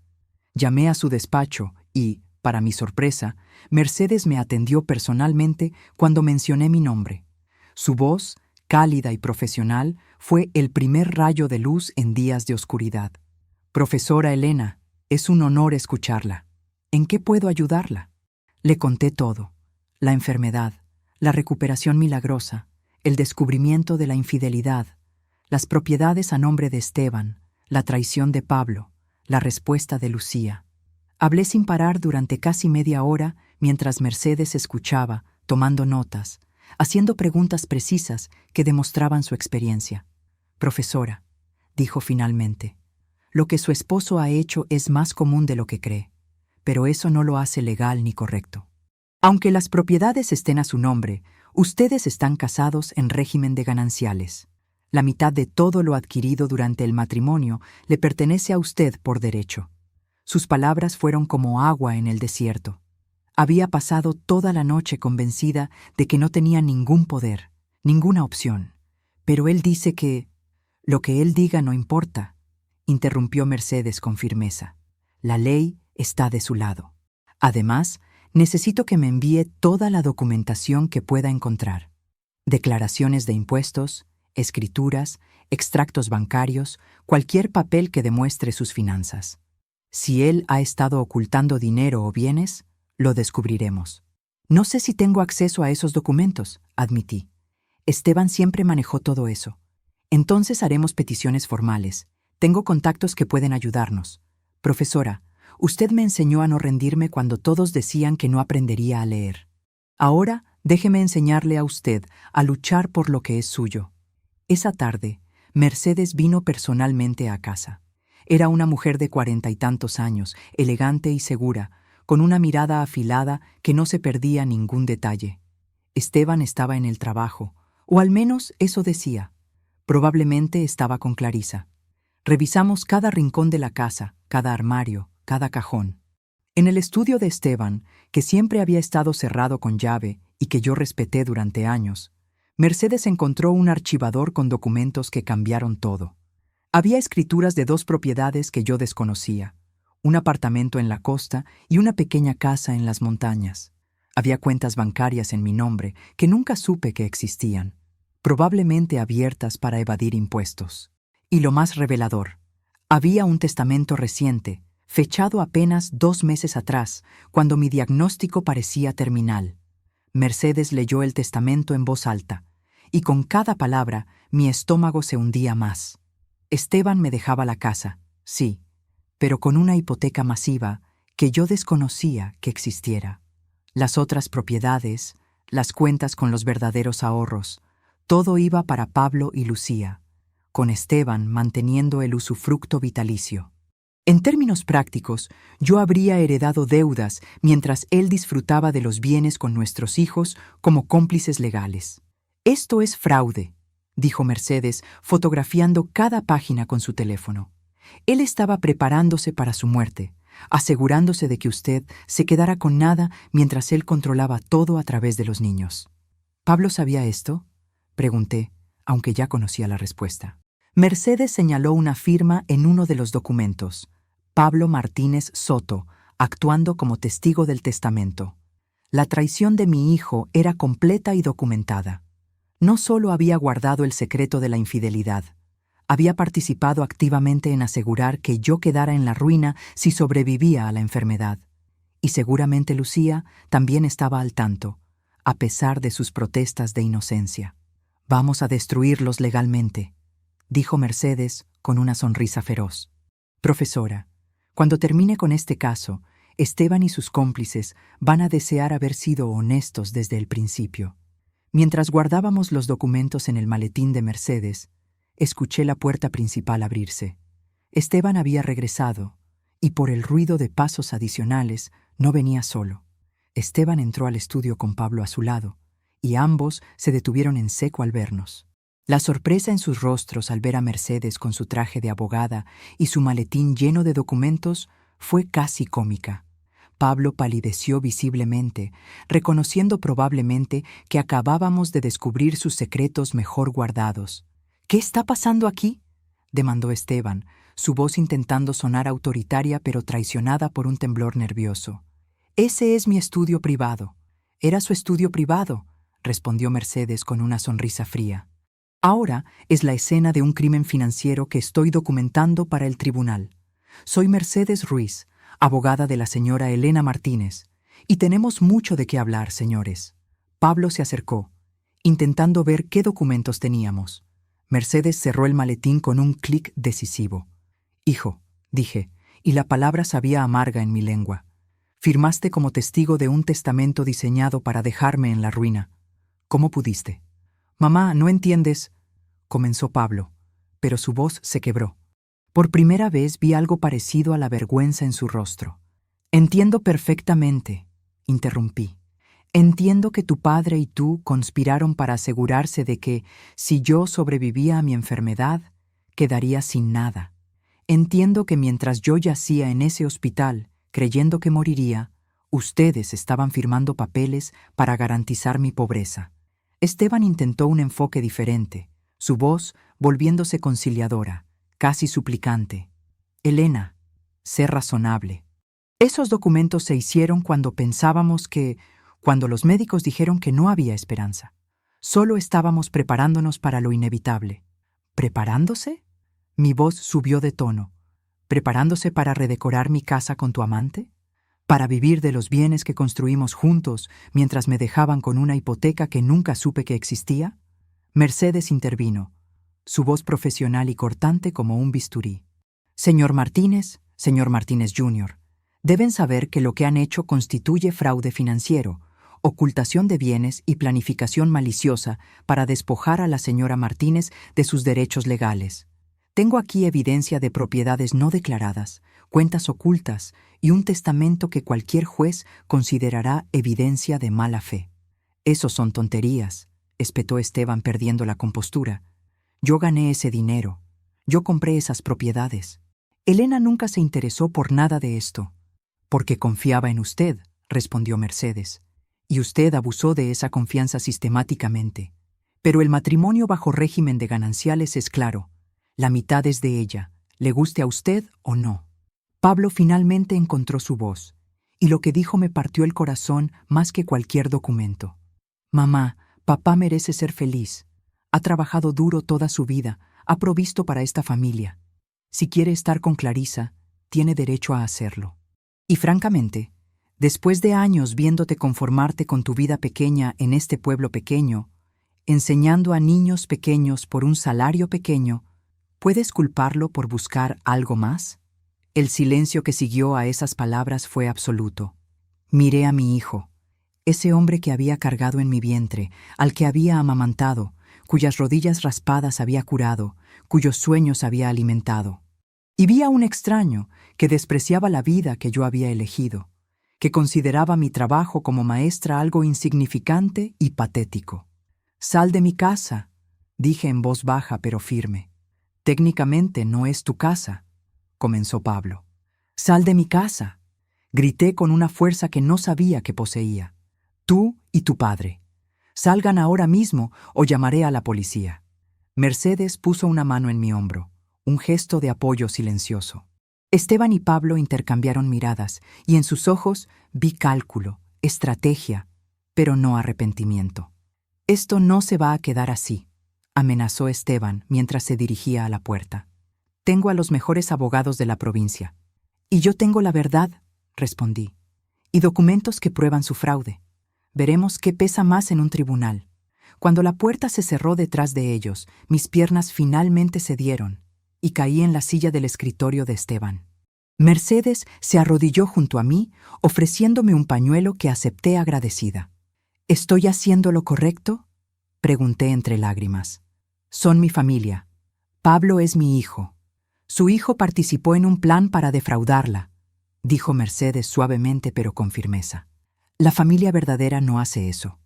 Llamé a su despacho y, para mi sorpresa, Mercedes me atendió personalmente cuando mencioné mi nombre. Su voz, cálida y profesional, fue el primer rayo de luz en días de oscuridad. «Profesora Elena, es un honor escucharla. ¿En qué puedo ayudarla?». Le conté todo: la enfermedad, la recuperación milagrosa, el descubrimiento de la infidelidad, las propiedades a nombre de Esteban, la traición de Pablo, la respuesta de Lucía. Hablé sin parar durante casi media hora mientras Mercedes escuchaba, tomando notas, haciendo preguntas precisas que demostraban su experiencia. Profesora, dijo finalmente, lo que su esposo ha hecho es más común de lo que cree, pero eso no lo hace legal ni correcto. Aunque las propiedades estén a su nombre, ustedes están casados en régimen de gananciales. La mitad de todo lo adquirido durante el matrimonio le pertenece a usted por derecho. Sus palabras fueron como agua en el desierto. Había pasado toda la noche convencida de que no tenía ningún poder, ninguna opción. Pero él dice que... Lo que él diga no importa, interrumpió Mercedes con firmeza. La ley está de su lado. Además, necesito que me envíe toda la documentación que pueda encontrar. Declaraciones de impuestos, escrituras, extractos bancarios, cualquier papel que demuestre sus finanzas. Si él ha estado ocultando dinero o bienes, lo descubriremos. No sé si tengo acceso a esos documentos, admití. Esteban siempre manejó todo eso. Entonces haremos peticiones formales. Tengo contactos que pueden ayudarnos. Profesora, usted me enseñó a no rendirme cuando todos decían que no aprendería a leer. Ahora, déjeme enseñarle a usted a luchar por lo que es suyo. Esa tarde, Mercedes vino personalmente a casa. Era una mujer de 40 y tantos años, elegante y segura, con una mirada afilada que no se perdía ningún detalle. Esteban estaba en el trabajo, o al menos eso decía. Probablemente estaba con Clarisa. Revisamos cada rincón de la casa, cada armario, cada cajón. En el estudio de Esteban, que siempre había estado cerrado con llave y que yo respeté durante años, Mercedes encontró un archivador con documentos que cambiaron todo. Había escrituras de 2 propiedades que yo desconocía, un apartamento en la costa y una pequeña casa en las montañas. Había cuentas bancarias en mi nombre que nunca supe que existían, probablemente abiertas para evadir impuestos. Y lo más revelador, había un testamento reciente, fechado apenas 2 meses atrás, cuando mi diagnóstico parecía terminal. Mercedes leyó el testamento en voz alta, y con cada palabra mi estómago se hundía más. Esteban me dejaba la casa, sí, pero con una hipoteca masiva que yo desconocía que existiera. Las otras propiedades, las cuentas con los verdaderos ahorros, todo iba para Pablo y Lucía, con Esteban manteniendo el usufructo vitalicio. En términos prácticos, yo habría heredado deudas mientras él disfrutaba de los bienes con nuestros hijos como cómplices legales. Esto es fraude, dijo Mercedes, fotografiando cada página con su teléfono. Él estaba preparándose para su muerte, asegurándose de que usted se quedara con nada mientras él controlaba todo a través de los niños. ¿Pablo sabía esto?, pregunté, aunque ya conocía la respuesta. Mercedes señaló una firma en uno de los documentos. Pablo Martínez Soto, actuando como testigo del testamento. La traición de mi hijo era completa y documentada. No solo había guardado el secreto de la infidelidad, había participado activamente en asegurar que yo quedara en la ruina si sobrevivía a la enfermedad. Y seguramente Lucía también estaba al tanto, a pesar de sus protestas de inocencia. Vamos a destruirlos legalmente, dijo Mercedes con una sonrisa feroz. Profesora, cuando termine con este caso, Esteban y sus cómplices van a desear haber sido honestos desde el principio. Mientras guardábamos los documentos en el maletín de Mercedes, escuché la puerta principal abrirse. Esteban había regresado, y por el ruido de pasos adicionales no venía solo. Esteban entró al estudio con Pablo a su lado, y ambos se detuvieron en seco al vernos. La sorpresa en sus rostros al ver a Mercedes con su traje de abogada y su maletín lleno de documentos fue casi cómica. Pablo palideció visiblemente, reconociendo probablemente que acabábamos de descubrir sus secretos mejor guardados. «¿Qué está pasando aquí?», demandó Esteban, su voz intentando sonar autoritaria pero traicionada por un temblor nervioso. «Ese es mi estudio privado». «Era su estudio privado», respondió Mercedes con una sonrisa fría. «Ahora es la escena de un crimen financiero que estoy documentando para el tribunal. Soy Mercedes Ruiz, abogada de la señora Elena Martínez, y tenemos mucho de qué hablar, señores». Pablo se acercó, intentando ver qué documentos teníamos. Mercedes cerró el maletín con un clic decisivo. «Hijo», dije, y la palabra sabía amarga en mi lengua. Firmaste como testigo de un testamento diseñado para dejarme en la ruina. ¿Cómo pudiste? Mamá, ¿no entiendes? Comenzó Pablo, pero su voz se quebró. Por primera vez vi algo parecido a la vergüenza en su rostro. Entiendo perfectamente, interrumpí. Entiendo que tu padre y tú conspiraron para asegurarse de que, si yo sobrevivía a mi enfermedad, quedaría sin nada. Entiendo que mientras yo yacía en ese hospital, creyendo que moriría, ustedes estaban firmando papeles para garantizar mi pobreza. Esteban intentó un enfoque diferente, su voz volviéndose conciliadora, casi suplicante. Elena, sé razonable. Esos documentos se hicieron cuando los médicos dijeron que no había esperanza. Solo estábamos preparándonos para lo inevitable. ¿Preparándose? Mi voz subió de tono. ¿Preparándose para redecorar mi casa con tu amante? ¿Para vivir de los bienes que construimos juntos mientras me dejaban con una hipoteca que nunca supe que existía? Mercedes intervino, su voz profesional y cortante como un bisturí. Señor Martínez Jr., deben saber que lo que han hecho constituye fraude financiero, ocultación de bienes y planificación maliciosa para despojar a la señora Martínez de sus derechos legales. Tengo aquí evidencia de propiedades no declaradas, cuentas ocultas y un testamento que cualquier juez considerará evidencia de mala fe. Esos son tonterías, espetó Esteban perdiendo la compostura. Yo gané ese dinero. Yo compré esas propiedades. Elena nunca se interesó por nada de esto. Porque confiaba en usted, respondió Mercedes. Y usted abusó de esa confianza sistemáticamente. Pero el matrimonio bajo régimen de gananciales es claro. La mitad es de ella, le guste a usted o no. Pablo finalmente encontró su voz, y lo que dijo me partió el corazón más que cualquier documento. Mamá, papá merece ser feliz. Ha trabajado duro toda su vida, ha provisto para esta familia. Si quiere estar con Clarisa, tiene derecho a hacerlo. Y francamente, después de años viéndote conformarte con tu vida pequeña en este pueblo pequeño, enseñando a niños pequeños por un salario pequeño, ¿puedes culparlo por buscar algo más? El silencio que siguió a esas palabras fue absoluto. Miré a mi hijo, ese hombre que había cargado en mi vientre, al que había amamantado, cuyas rodillas raspadas había curado, cuyos sueños había alimentado. Y vi a un extraño que despreciaba la vida que yo había elegido, que consideraba mi trabajo como maestra algo insignificante y patético. «Sal de mi casa», dije en voz baja pero firme. «Técnicamente no es tu casa», comenzó Pablo. «Sal de mi casa», grité con una fuerza que no sabía que poseía. «Tú y tu padre. Salgan ahora mismo o llamaré a la policía». Mercedes puso una mano en mi hombro, un gesto de apoyo silencioso. Esteban y Pablo intercambiaron miradas y en sus ojos vi cálculo, estrategia, pero no arrepentimiento. «Esto no se va a quedar así», amenazó Esteban mientras se dirigía a la puerta. «Tengo a los mejores abogados de la provincia». «Y yo tengo la verdad», respondí, «y documentos que prueban su fraude. Veremos qué pesa más en un tribunal». Cuando la puerta se cerró detrás de ellos, mis piernas finalmente cedieron y caí en la silla del escritorio de Esteban. Mercedes se arrodilló junto a mí, ofreciéndome un pañuelo que acepté agradecida. «¿Estoy haciendo lo correcto?», pregunté entre lágrimas. «Son mi familia. Pablo es mi hijo. Su hijo participó en un plan para defraudarla», dijo Mercedes suavemente pero con firmeza. «La familia verdadera no hace eso.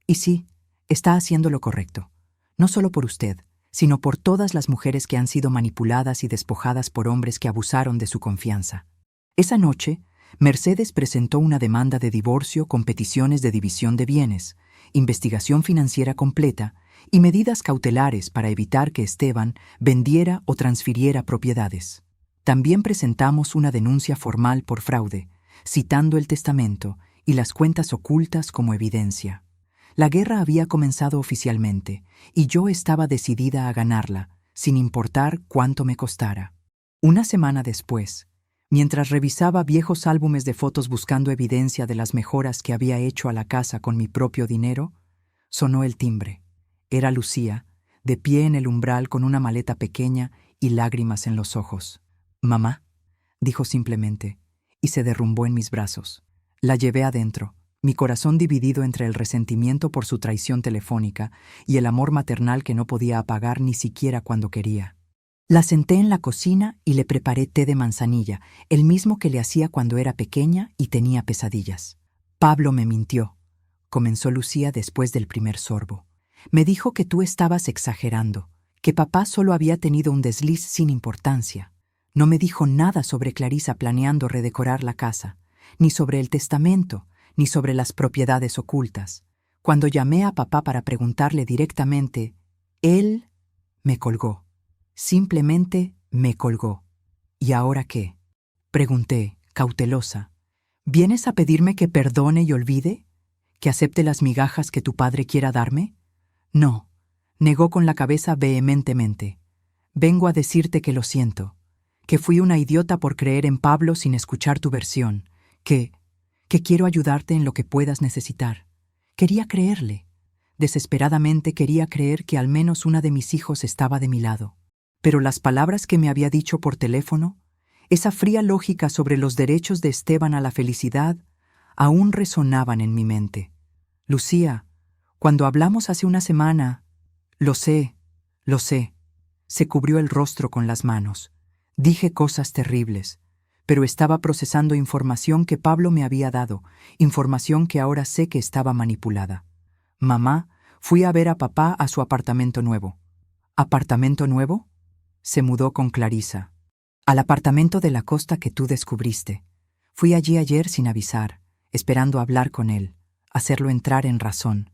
Y sí, está haciendo lo correcto. No solo por usted, sino por todas las mujeres que han sido manipuladas y despojadas por hombres que abusaron de su confianza». Esa noche, Mercedes presentó una demanda de divorcio con peticiones de división de bienes, investigación financiera completa y medidas cautelares para evitar que Esteban vendiera o transfiriera propiedades. También presentamos una denuncia formal por fraude, citando el testamento y las cuentas ocultas como evidencia. La guerra había comenzado oficialmente, y yo estaba decidida a ganarla, sin importar cuánto me costara. Una semana después, mientras revisaba viejos álbumes de fotos buscando evidencia de las mejoras que había hecho a la casa con mi propio dinero, sonó el timbre. Era Lucía, de pie en el umbral con una maleta pequeña y lágrimas en los ojos. «Mamá, dijo simplemente, y se derrumbó en mis brazos. La llevé adentro, mi corazón dividido entre el resentimiento por su traición telefónica y el amor maternal que no podía apagar ni siquiera cuando quería. La senté en la cocina y le preparé té de manzanilla, el mismo que le hacía cuando era pequeña y tenía pesadillas. Pablo me mintió, comenzó Lucía después del primer sorbo. Me dijo que tú estabas exagerando, que papá solo había tenido un desliz sin importancia. No me dijo nada sobre Clarisa planeando redecorar la casa, ni sobre el testamento, ni sobre las propiedades ocultas. Cuando llamé a papá para preguntarle directamente, él me colgó. Simplemente me colgó. ¿Y ahora qué? Pregunté, cautelosa. ¿Vienes a pedirme que perdone y olvide? ¿Que acepte las migajas que tu padre quiera darme? No, negó con la cabeza vehementemente. Vengo a decirte que lo siento, que fui una idiota por creer en Pablo sin escuchar tu versión, que quiero ayudarte en lo que puedas necesitar. Quería creerle. Desesperadamente quería creer que al menos una de mis hijos estaba de mi lado. Pero las palabras que me había dicho por teléfono, esa fría lógica sobre los derechos de Esteban a la felicidad, aún resonaban en mi mente. Lucía, cuando hablamos hace una semana, lo sé. Se cubrió el rostro con las manos. Dije cosas terribles, pero estaba procesando información que Pablo me había dado, información que ahora sé que estaba manipulada. Mamá, fui a ver a papá a su apartamento nuevo. ¿Apartamento nuevo? Se mudó con Clarisa. Al apartamento de la costa que tú descubriste. Fui allí ayer sin avisar, esperando hablar con él, hacerlo entrar en razón.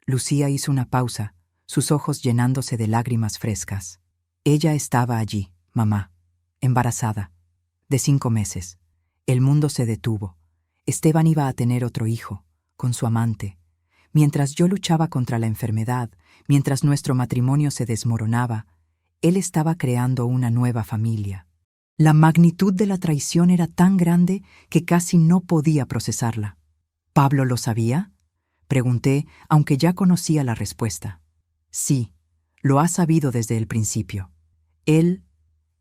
Lucía hizo una pausa, sus ojos llenándose de lágrimas frescas. Ella estaba allí, mamá, embarazada, de 5 meses. El mundo se detuvo. Esteban iba a tener otro hijo, con su amante. Mientras yo luchaba contra la enfermedad, mientras nuestro matrimonio se desmoronaba, él estaba creando una nueva familia. La magnitud de la traición era tan grande que casi no podía procesarla. ¿Pablo lo sabía? Pregunté, aunque ya conocía la respuesta. Sí, lo ha sabido desde el principio. Él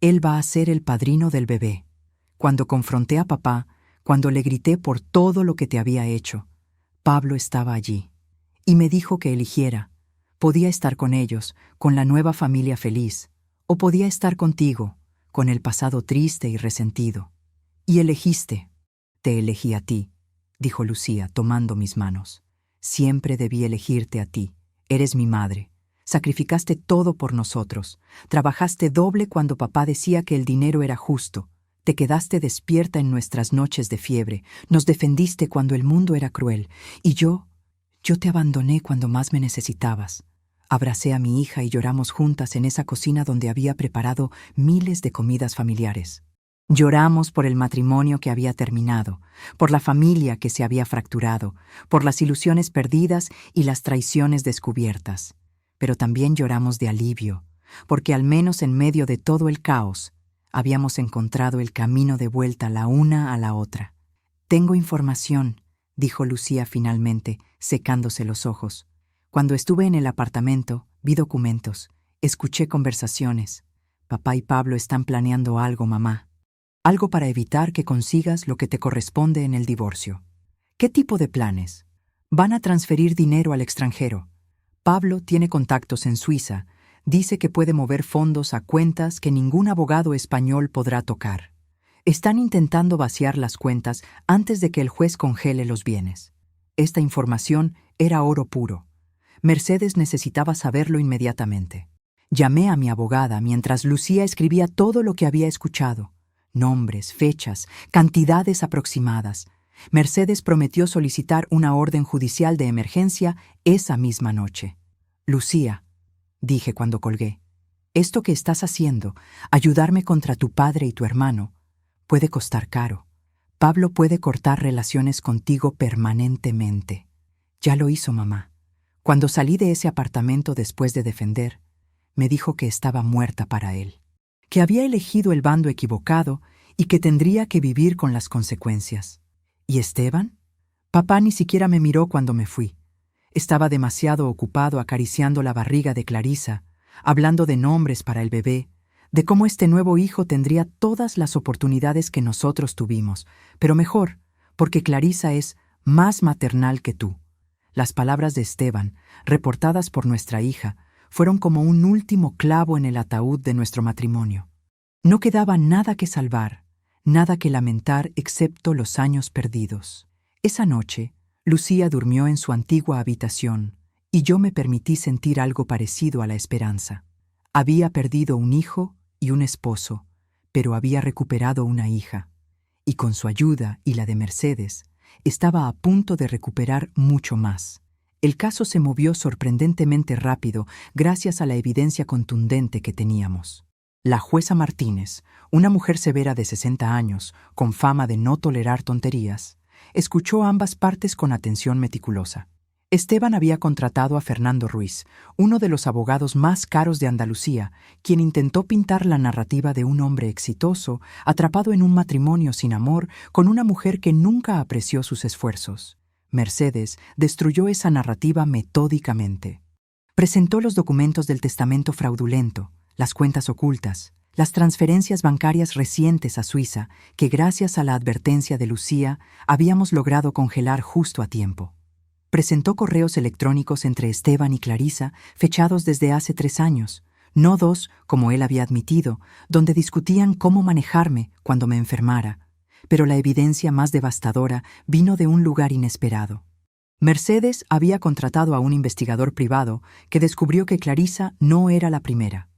va a ser el padrino del bebé. Cuando confronté a papá, cuando le grité por todo lo que te había hecho, Pablo estaba allí. Y me dijo que eligiera. Podía estar con ellos, con la nueva familia feliz, o podía estar contigo, con el pasado triste y resentido. Y elegiste. Te elegí a ti, dijo Lucía, tomando mis manos. Siempre debí elegirte a ti. Eres mi madre. Sacrificaste todo por nosotros. Trabajaste doble cuando papá decía que el dinero era justo. Te quedaste despierta en nuestras noches de fiebre. Nos defendiste cuando el mundo era cruel. Y yo te abandoné cuando más me necesitabas. Abracé a mi hija y lloramos juntas en esa cocina donde había preparado miles de comidas familiares. Lloramos por el matrimonio que había terminado, por la familia que se había fracturado, por las ilusiones perdidas y las traiciones descubiertas. Pero también lloramos de alivio, porque al menos en medio de todo el caos, habíamos encontrado el camino de vuelta la una a la otra. Tengo información, dijo Lucía finalmente, secándose los ojos. Cuando estuve en el apartamento, vi documentos, escuché conversaciones. Papá y Pablo están planeando algo, mamá. Algo para evitar que consigas lo que te corresponde en el divorcio. ¿Qué tipo de planes? Van a transferir dinero al extranjero. Pablo tiene contactos en Suiza. Dice que puede mover fondos a cuentas que ningún abogado español podrá tocar. Están intentando vaciar las cuentas antes de que el juez congele los bienes. Esta información era oro puro. Mercedes necesitaba saberlo inmediatamente. Llamé a mi abogada mientras Lucía escribía todo lo que había escuchado. Nombres, fechas, cantidades aproximadas. Mercedes prometió solicitar una orden judicial de emergencia esa misma noche. Lucía, dije cuando colgué, esto que estás haciendo, ayudarme contra tu padre y tu hermano, puede costar caro. Pablo puede cortar relaciones contigo permanentemente. Ya lo hizo, mamá. Cuando salí de ese apartamento después de defender, me dijo que estaba muerta para él, que había elegido el bando equivocado y que tendría que vivir con las consecuencias. ¿Y Esteban? Papá ni siquiera me miró cuando me fui. Estaba demasiado ocupado acariciando la barriga de Clarisa, hablando de nombres para el bebé, de cómo este nuevo hijo tendría todas las oportunidades que nosotros tuvimos, pero mejor, porque Clarisa es más maternal que tú. Las palabras de Esteban, reportadas por nuestra hija, fueron como un último clavo en el ataúd de nuestro matrimonio. No quedaba nada que salvar, nada que lamentar excepto los años perdidos. Esa noche, Lucía durmió en su antigua habitación y yo me permití sentir algo parecido a la esperanza. Había perdido un hijo y un esposo, pero había recuperado una hija, y con su ayuda y la de Mercedes, estaba a punto de recuperar mucho más. El caso se movió sorprendentemente rápido gracias a la evidencia contundente que teníamos. La jueza Martínez, una mujer severa de 60 años, con fama de no tolerar tonterías, escuchó ambas partes con atención meticulosa. Esteban había contratado a Fernando Ruiz, uno de los abogados más caros de Andalucía, quien intentó pintar la narrativa de un hombre exitoso, atrapado en un matrimonio sin amor, con una mujer que nunca apreció sus esfuerzos. Mercedes destruyó esa narrativa metódicamente. Presentó los documentos del testamento fraudulento, las cuentas ocultas, las transferencias bancarias recientes a Suiza, que gracias a la advertencia de Lucía habíamos logrado congelar justo a tiempo. Presentó correos electrónicos entre Esteban y Clarisa, fechados desde hace 3 años, no 2, como él había admitido, donde discutían cómo manejarme cuando me enfermara, pero la evidencia más devastadora vino de un lugar inesperado. Mercedes había contratado a un investigador privado que descubrió que Clarisa no era la primera.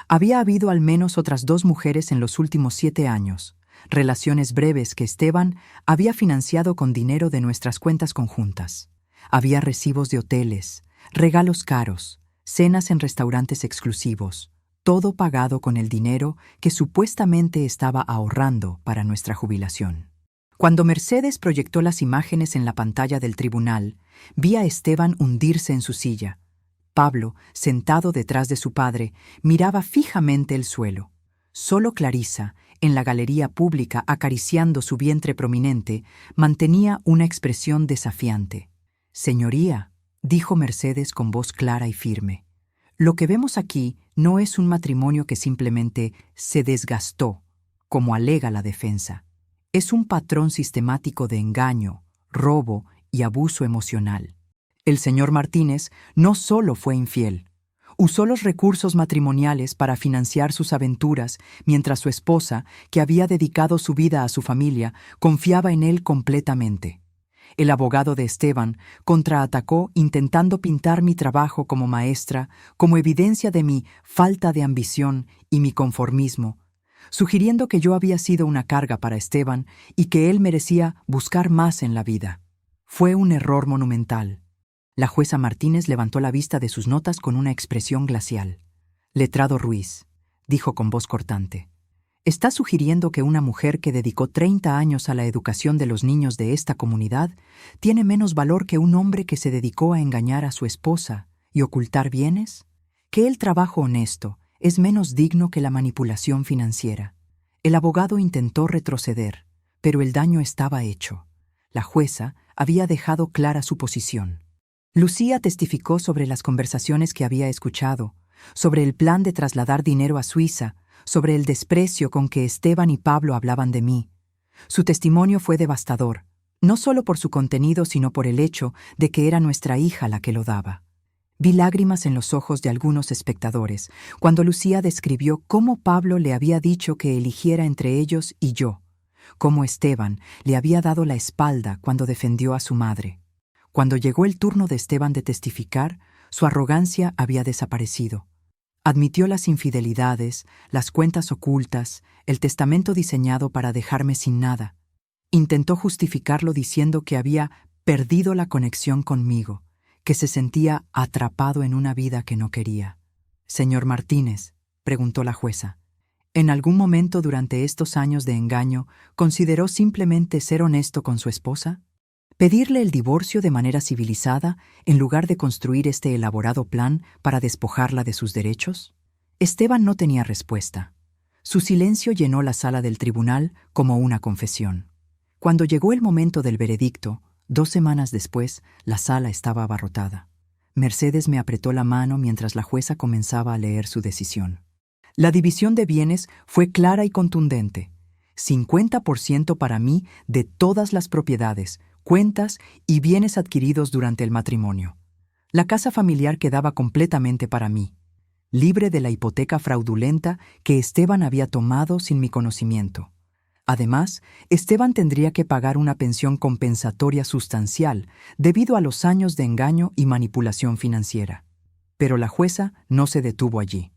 Había habido al menos otras 2 mujeres en los últimos 7 años, relaciones breves que Esteban había financiado con dinero de nuestras cuentas conjuntas. Había recibos de hoteles, regalos caros, cenas en restaurantes exclusivos, todo pagado con el dinero que supuestamente estaba ahorrando para nuestra jubilación. Cuando Mercedes proyectó las imágenes en la pantalla del tribunal, vi a Esteban hundirse en su silla. Pablo, sentado detrás de su padre, miraba fijamente el suelo. Solo Clarisa, en la galería pública acariciando su vientre prominente, mantenía una expresión desafiante. «Señoría», dijo Mercedes con voz clara y firme, «lo que vemos aquí no es un matrimonio que simplemente se desgastó, como alega la defensa. Es un patrón sistemático de engaño, robo y abuso emocional. El señor Martínez no solo fue infiel, usó los recursos matrimoniales para financiar sus aventuras mientras su esposa, que había dedicado su vida a su familia, confiaba en él completamente. El abogado de Esteban contraatacó intentando pintar mi trabajo como maestra como evidencia de mi falta de ambición y mi conformismo, sugiriendo que yo había sido una carga para Esteban y que él merecía buscar más en la vida. Fue un error monumental. La jueza Martínez levantó la vista de sus notas con una expresión glacial. «Letrado Ruiz», dijo con voz cortante, «¿está sugiriendo que una mujer que dedicó 30 años a la educación de los niños de esta comunidad tiene menos valor que un hombre que se dedicó a engañar a su esposa y ocultar bienes? ¿Que el trabajo honesto es menos digno que la manipulación financiera?» El abogado intentó retroceder, pero el daño estaba hecho. La jueza había dejado clara su posición. Lucía testificó sobre las conversaciones que había escuchado, sobre el plan de trasladar dinero a Suiza, sobre el desprecio con que Esteban y Pablo hablaban de mí. Su testimonio fue devastador, no solo por su contenido, sino por el hecho de que era nuestra hija la que lo daba. Vi lágrimas en los ojos de algunos espectadores cuando Lucía describió cómo Pablo le había dicho que eligiera entre ellos y yo, cómo Esteban le había dado la espalda cuando defendió a su madre. Cuando llegó el turno de Esteban de testificar, su arrogancia había desaparecido. Admitió las infidelidades, las cuentas ocultas, el testamento diseñado para dejarme sin nada. Intentó justificarlo diciendo que había perdido la conexión conmigo, que se sentía atrapado en una vida que no quería. «Señor Martínez», preguntó la jueza, ¿en algún momento durante estos años de engaño consideró simplemente ser honesto con su esposa? ¿Pedirle el divorcio de manera civilizada en lugar de construir este elaborado plan para despojarla de sus derechos? Esteban no tenía respuesta. Su silencio llenó la sala del tribunal como una confesión. Cuando llegó el momento del veredicto, 2 semanas después, la sala estaba abarrotada. Mercedes me apretó la mano mientras la jueza comenzaba a leer su decisión. La división de bienes fue clara y contundente. 50% para mí de todas las propiedades, cuentas y bienes adquiridos durante el matrimonio. La casa familiar quedaba completamente para mí, libre de la hipoteca fraudulenta que Esteban había tomado sin mi conocimiento. Además, Esteban tendría que pagar una pensión compensatoria sustancial debido a los años de engaño y manipulación financiera. Pero la jueza no se detuvo allí.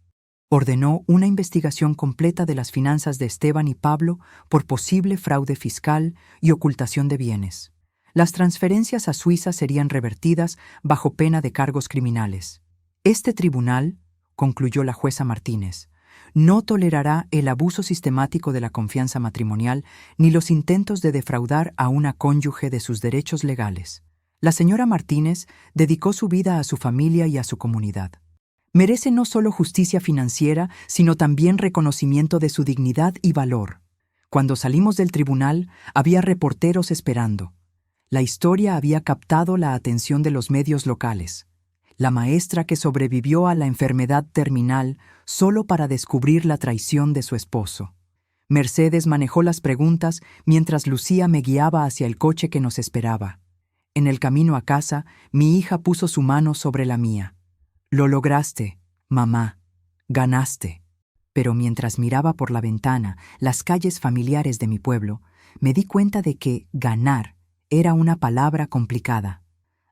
Ordenó una investigación completa de las finanzas de Esteban y Pablo por posible fraude fiscal y ocultación de bienes. Las transferencias a Suiza serían revertidas bajo pena de cargos criminales. Este tribunal, concluyó la jueza Martínez, no tolerará el abuso sistemático de la confianza matrimonial ni los intentos de defraudar a una cónyuge de sus derechos legales. La señora Martínez dedicó su vida a su familia y a su comunidad. Merece no solo justicia financiera, sino también reconocimiento de su dignidad y valor. Cuando salimos del tribunal, había reporteros esperando. La historia había captado la atención de los medios locales. La maestra que sobrevivió a la enfermedad terminal solo para descubrir la traición de su esposo. Mercedes manejó las preguntas mientras Lucía me guiaba hacia el coche que nos esperaba. En el camino a casa, mi hija puso su mano sobre la mía. «Lo lograste, mamá. Ganaste». Pero mientras miraba por la ventana las calles familiares de mi pueblo, me di cuenta de que ganar era una palabra complicada.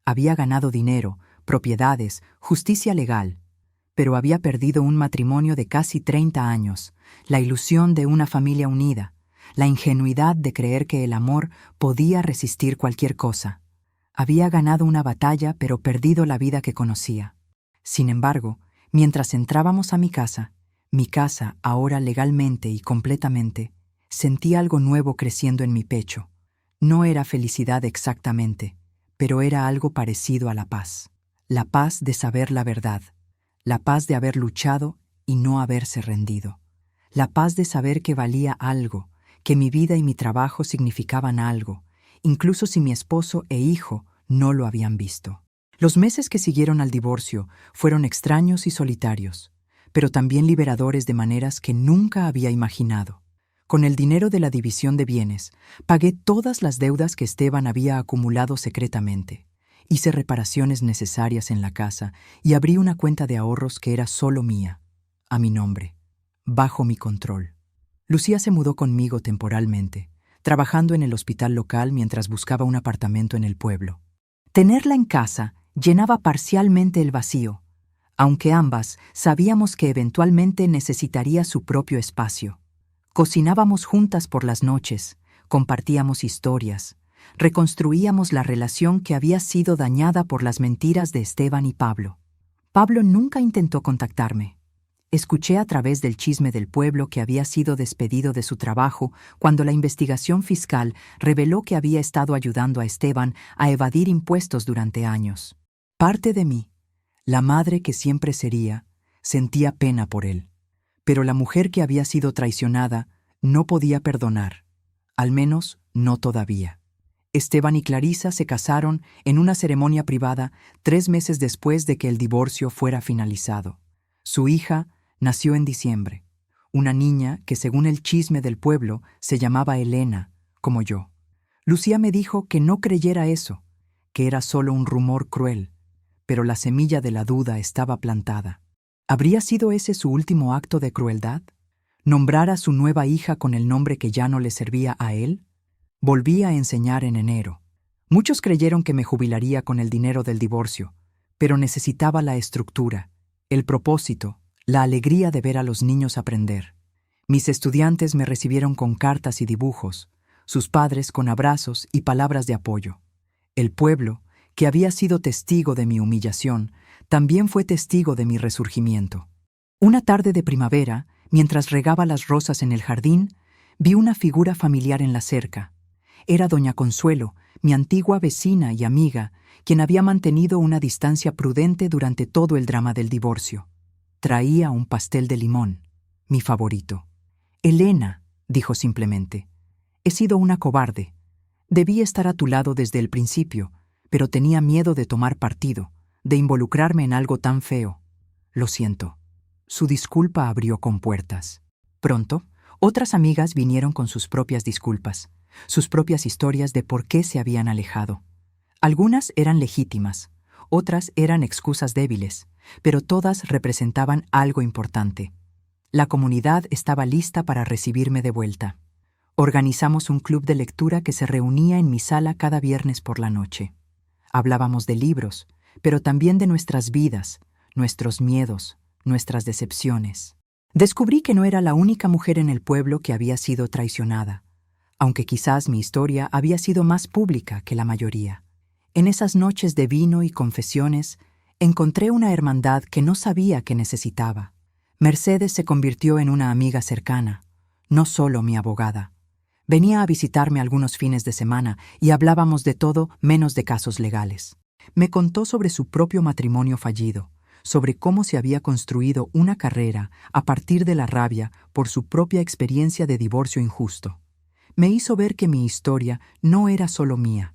Había ganado dinero, propiedades, justicia legal, pero había perdido un matrimonio de casi 30 años, la ilusión de una familia unida, la ingenuidad de creer que el amor podía resistir cualquier cosa. Había ganado una batalla, pero perdido la vida que conocía. Sin embargo, mientras entrábamos a mi casa, ahora legalmente y completamente, sentí algo nuevo creciendo en mi pecho. No era felicidad exactamente, pero era algo parecido a la paz. La paz de saber la verdad, la paz de haber luchado y no haberse rendido, la paz de saber que valía algo, que mi vida y mi trabajo significaban algo, incluso si mi esposo e hijo no lo habían visto. Los meses que siguieron al divorcio fueron extraños y solitarios, pero también liberadores de maneras que nunca había imaginado. Con el dinero de la división de bienes, pagué todas las deudas que Esteban había acumulado secretamente. Hice reparaciones necesarias en la casa y abrí una cuenta de ahorros que era solo mía, a mi nombre, bajo mi control. Lucía se mudó conmigo temporalmente, trabajando en el hospital local mientras buscaba un apartamento en el pueblo. Tenerla en casa llenaba parcialmente el vacío, aunque ambas sabíamos que eventualmente necesitaría su propio espacio. Cocinábamos juntas por las noches, compartíamos historias, reconstruíamos la relación que había sido dañada por las mentiras de Esteban y Pablo. Pablo nunca intentó contactarme. Escuché a través del chisme del pueblo que había sido despedido de su trabajo cuando la investigación fiscal reveló que había estado ayudando a Esteban a evadir impuestos durante años. Parte de mí, la madre que siempre sería, sentía pena por él. Pero la mujer que había sido traicionada no podía perdonar, al menos no todavía. Esteban y Clarisa se casaron en una ceremonia privada 3 meses después de que el divorcio fuera finalizado. Su hija nació en diciembre, una niña que según el chisme del pueblo se llamaba Elena, como yo. Lucía me dijo que no creyera eso, que era solo un rumor cruel, pero la semilla de la duda estaba plantada. ¿Habría sido ese su último acto de crueldad? ¿Nombrar a su nueva hija con el nombre que ya no le servía a él? Volví a enseñar en enero. Muchos creyeron que me jubilaría con el dinero del divorcio, pero necesitaba la estructura, el propósito, la alegría de ver a los niños aprender. Mis estudiantes me recibieron con cartas y dibujos, sus padres con abrazos y palabras de apoyo. El pueblo, que había sido testigo de mi humillación, también fue testigo de mi resurgimiento. Una tarde de primavera, mientras regaba las rosas en el jardín, vi una figura familiar en la cerca. Era doña Consuelo, mi antigua vecina y amiga, quien había mantenido una distancia prudente durante todo el drama del divorcio. Traía un pastel de limón, mi favorito. «Elena», dijo simplemente, «he sido una cobarde. Debí estar a tu lado desde el principio, pero tenía miedo de tomar partido, de involucrarme en algo tan feo. Lo siento». Su disculpa abrió compuertas. Pronto, otras amigas vinieron con sus propias disculpas, sus propias historias de por qué se habían alejado. Algunas eran legítimas, otras eran excusas débiles, pero todas representaban algo importante. La comunidad estaba lista para recibirme de vuelta. Organizamos un club de lectura que se reunía en mi sala cada viernes por la noche. Hablábamos de libros, pero también de nuestras vidas, nuestros miedos, nuestras decepciones. Descubrí que no era la única mujer en el pueblo que había sido traicionada, aunque quizás mi historia había sido más pública que la mayoría. En esas noches de vino y confesiones, encontré una hermandad que no sabía que necesitaba. Mercedes se convirtió en una amiga cercana, no solo mi abogada. Venía a visitarme algunos fines de semana y hablábamos de todo menos de casos legales. Me contó sobre su propio matrimonio fallido, sobre cómo se había construido una carrera a partir de la rabia por su propia experiencia de divorcio injusto. Me hizo ver que mi historia no era solo mía.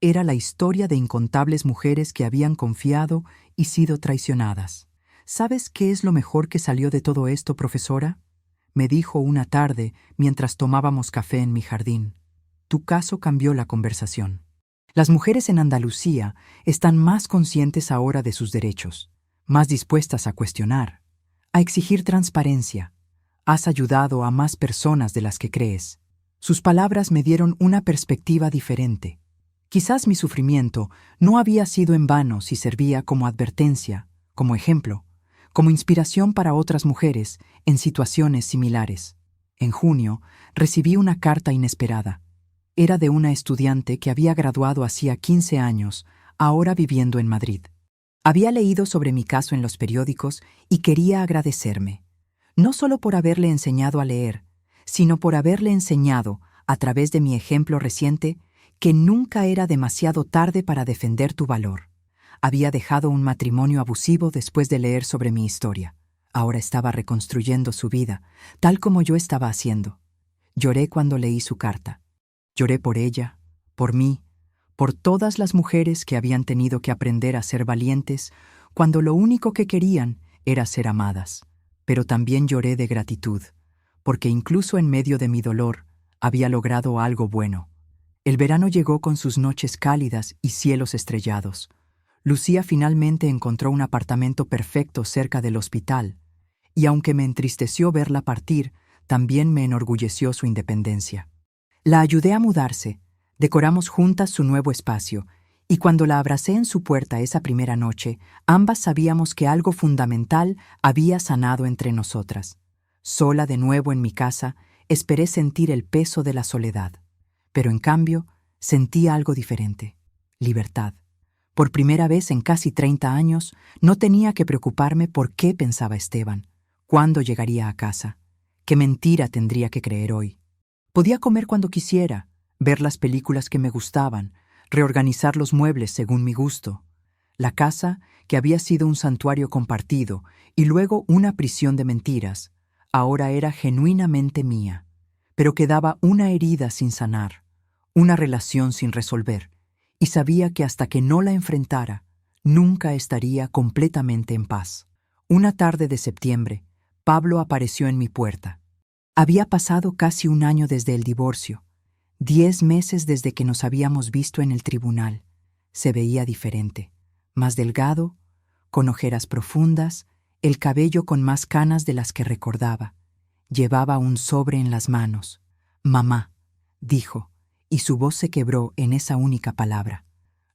Era la historia de incontables mujeres que habían confiado y sido traicionadas. ¿Sabes qué es lo mejor que salió de todo esto, profesora? Me dijo una tarde mientras tomábamos café en mi jardín. Tu caso cambió la conversación. Las mujeres en Andalucía están más conscientes ahora de sus derechos, más dispuestas a cuestionar, a exigir transparencia. Has ayudado a más personas de las que crees. Sus palabras me dieron una perspectiva diferente. Quizás mi sufrimiento no había sido en vano si servía como advertencia, como ejemplo, como inspiración para otras mujeres en situaciones similares. En junio, recibí una carta inesperada. Era de una estudiante que había graduado hacía 15 años, ahora viviendo en Madrid. Había leído sobre mi caso en los periódicos y quería agradecerme, no solo por haberle enseñado a leer, sino por haberle enseñado, a través de mi ejemplo reciente, que nunca era demasiado tarde para defender tu valor. Había dejado un matrimonio abusivo después de leer sobre mi historia. Ahora estaba reconstruyendo su vida, tal como yo estaba haciendo. Lloré cuando leí su carta. Lloré por ella, por mí, por todas las mujeres que habían tenido que aprender a ser valientes cuando lo único que querían era ser amadas. Pero también lloré de gratitud, porque incluso en medio de mi dolor había logrado algo bueno. El verano llegó con sus noches cálidas y cielos estrellados. Lucía finalmente encontró un apartamento perfecto cerca del hospital, y aunque me entristeció verla partir, también me enorgulleció su independencia. La ayudé a mudarse, decoramos juntas su nuevo espacio, y cuando la abracé en su puerta esa primera noche, ambas sabíamos que algo fundamental había sanado entre nosotras. Sola de nuevo en mi casa, esperé sentir el peso de la soledad. Pero en cambio, sentí algo diferente: libertad. Por primera vez en casi 30 años, no tenía que preocuparme por qué pensaba Esteban, cuándo llegaría a casa, qué mentira tendría que creer hoy. Podía comer cuando quisiera, ver las películas que me gustaban, reorganizar los muebles según mi gusto. La casa, que había sido un santuario compartido y luego una prisión de mentiras, ahora era genuinamente mía, pero quedaba una herida sin sanar, una relación sin resolver, y sabía que hasta que no la enfrentara, nunca estaría completamente en paz. Una tarde de septiembre, Pablo apareció en mi puerta. Había pasado casi un año desde el divorcio, 10 meses desde que nos habíamos visto en el tribunal. Se veía diferente, más delgado, con ojeras profundas, el cabello con más canas de las que recordaba. Llevaba un sobre en las manos. «Mamá», dijo, y su voz se quebró en esa única palabra.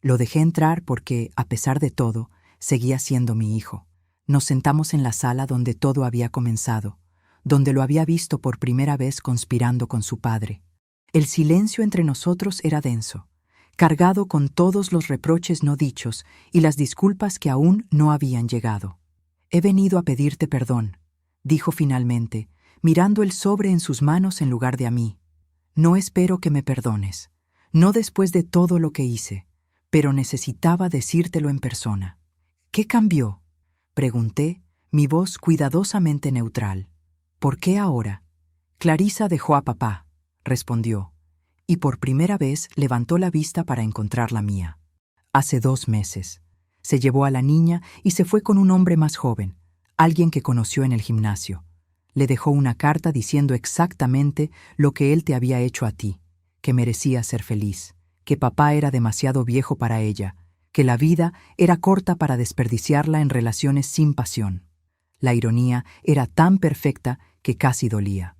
Lo dejé entrar porque, a pesar de todo, seguía siendo mi hijo. Nos sentamos en la sala donde todo había comenzado, donde lo había visto por primera vez conspirando con su padre. El silencio entre nosotros era denso, cargado con todos los reproches no dichos y las disculpas que aún no habían llegado. «He venido a pedirte perdón», dijo finalmente, mirando el sobre en sus manos en lugar de a mí. «No espero que me perdones, no después de todo lo que hice, pero necesitaba decírtelo en persona». «¿Qué cambió?», pregunté, mi voz cuidadosamente neutral. «¿Por qué ahora?». «Clarisa dejó a papá», respondió, y por primera vez levantó la vista para encontrar la mía. «Hace 2 meses. Se llevó a la niña y se fue con un hombre más joven. alguien que conoció en el gimnasio. Le dejó una carta diciendo exactamente lo que él te había hecho a ti, que merecía ser feliz, que papá era demasiado viejo para ella, que la vida era corta para desperdiciarla en relaciones sin pasión. La ironía era tan perfecta que casi dolía.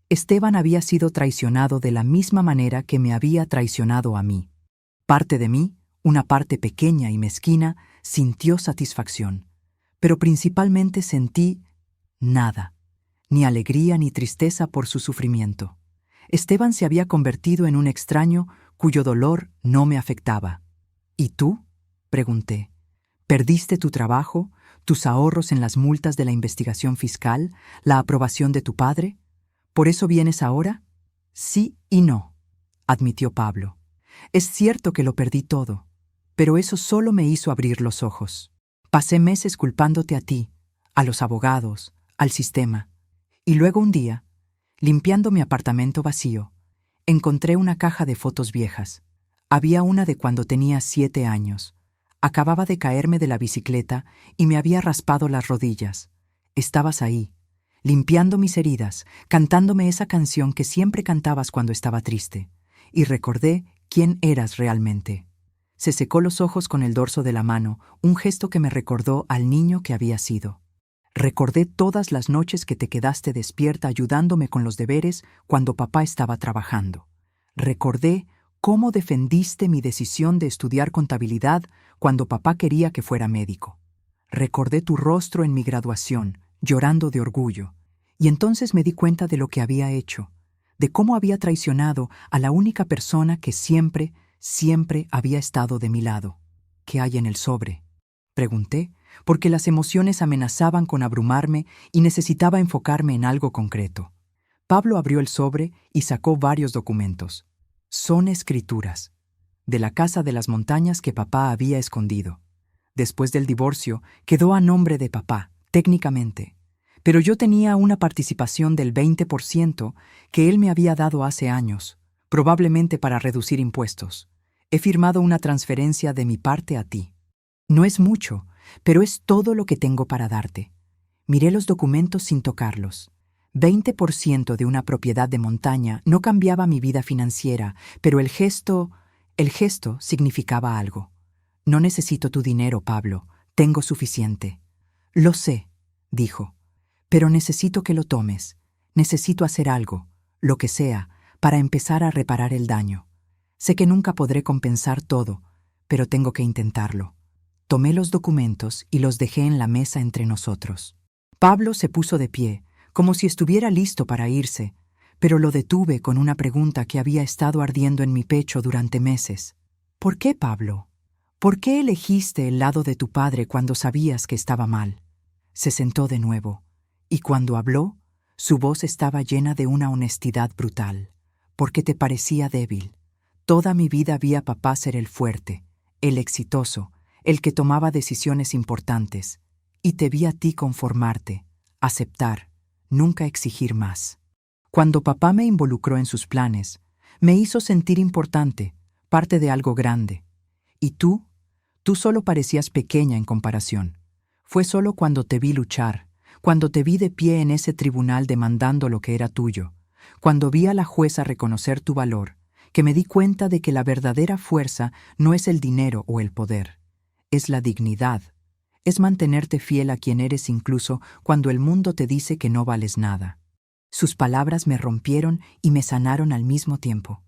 Esteban había sido traicionado de la misma manera que me había traicionado a mí. Parte de mí, una parte pequeña y mezquina, sintió satisfacción, pero principalmente sentí nada, ni alegría ni tristeza por su sufrimiento. Esteban se había convertido en un extraño cuyo dolor no me afectaba. ¿Y tú?, pregunté. ¿Perdiste tu trabajo, tus ahorros en las multas de la investigación fiscal, la aprobación de tu padre? ¿Por eso vienes ahora? Sí y no, admitió Pablo. Es cierto que lo perdí todo, pero eso solo me hizo abrir los ojos. Pasé meses culpándote a ti, a los abogados, al sistema. Y luego un día, limpiando mi apartamento vacío, encontré una caja de fotos viejas. Había una de cuando tenía 7 años. Acababa de caerme de la bicicleta y me había raspado las rodillas. Estabas ahí, limpiando mis heridas, cantándome esa canción que siempre cantabas cuando estaba triste. Y recordé quién eras realmente. Se secó los ojos con el dorso de la mano, un gesto que me recordó al niño que había sido. Recordé todas las noches que te quedaste despierta ayudándome con los deberes cuando papá estaba trabajando. Recordé cómo defendiste mi decisión de estudiar contabilidad cuando papá quería que fuera médico. Recordé tu rostro en mi graduación, llorando de orgullo, y entonces me di cuenta de lo que había hecho, de cómo había traicionado a la única persona que siempre había estado de mi lado. ¿Qué hay en el sobre?, pregunté, porque las emociones amenazaban con abrumarme y necesitaba enfocarme en algo concreto. Pablo abrió el sobre y sacó varios documentos. Son escrituras, de la casa de las montañas que papá había escondido. Después del divorcio, quedó a nombre de papá, técnicamente, pero yo tenía una participación del 20% que él me había dado hace años, probablemente para reducir impuestos. He firmado una transferencia de mi parte a ti. No es mucho, pero es todo lo que tengo para darte. Miré los documentos sin tocarlos. 20% de una propiedad de montaña no cambiaba mi vida financiera, pero el gesto significaba algo. No necesito tu dinero, Pablo. Tengo suficiente. Lo sé, dijo, pero necesito que lo tomes. Necesito hacer algo, lo que sea, para empezar a reparar el daño. Sé que nunca podré compensar todo, pero tengo que intentarlo. Tomé los documentos y los dejé en la mesa entre nosotros. Pablo se puso de pie, como si estuviera listo para irse, pero lo detuve con una pregunta que había estado ardiendo en mi pecho durante meses. ¿Por qué, Pablo? ¿Por qué elegiste el lado de tu padre cuando sabías que estaba mal? Se sentó de nuevo, y cuando habló, su voz estaba llena de una honestidad brutal. Porque te parecía débil. Toda mi vida vi a papá ser el fuerte, el exitoso, el que tomaba decisiones importantes, y te vi a ti conformarte, aceptar, nunca exigir más. Cuando papá me involucró en sus planes, me hizo sentir importante, parte de algo grande. Y tú solo parecías pequeña en comparación. Fue solo cuando te vi luchar, cuando te vi de pie en ese tribunal demandando lo que era tuyo, cuando vi a la jueza reconocer tu valor, que me di cuenta de que la verdadera fuerza no es el dinero o el poder. Es la dignidad, es mantenerte fiel a quien eres incluso cuando el mundo te dice que no vales nada. Sus palabras me rompieron y me sanaron al mismo tiempo.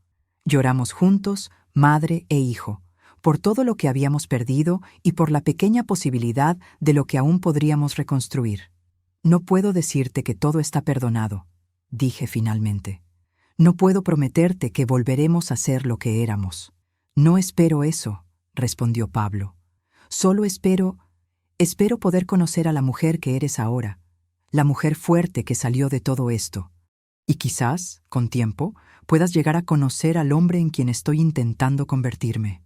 Lloramos juntos, madre e hijo, por todo lo que habíamos perdido y por la pequeña posibilidad de lo que aún podríamos reconstruir. No puedo decirte que todo está perdonado, dije finalmente. No puedo prometerte que volveremos a ser lo que éramos. No espero eso, respondió Pablo. Solo espero poder conocer a la mujer que eres ahora, la mujer fuerte que salió de todo esto. Y quizás, con tiempo, puedas llegar a conocer al hombre en quien estoy intentando convertirme.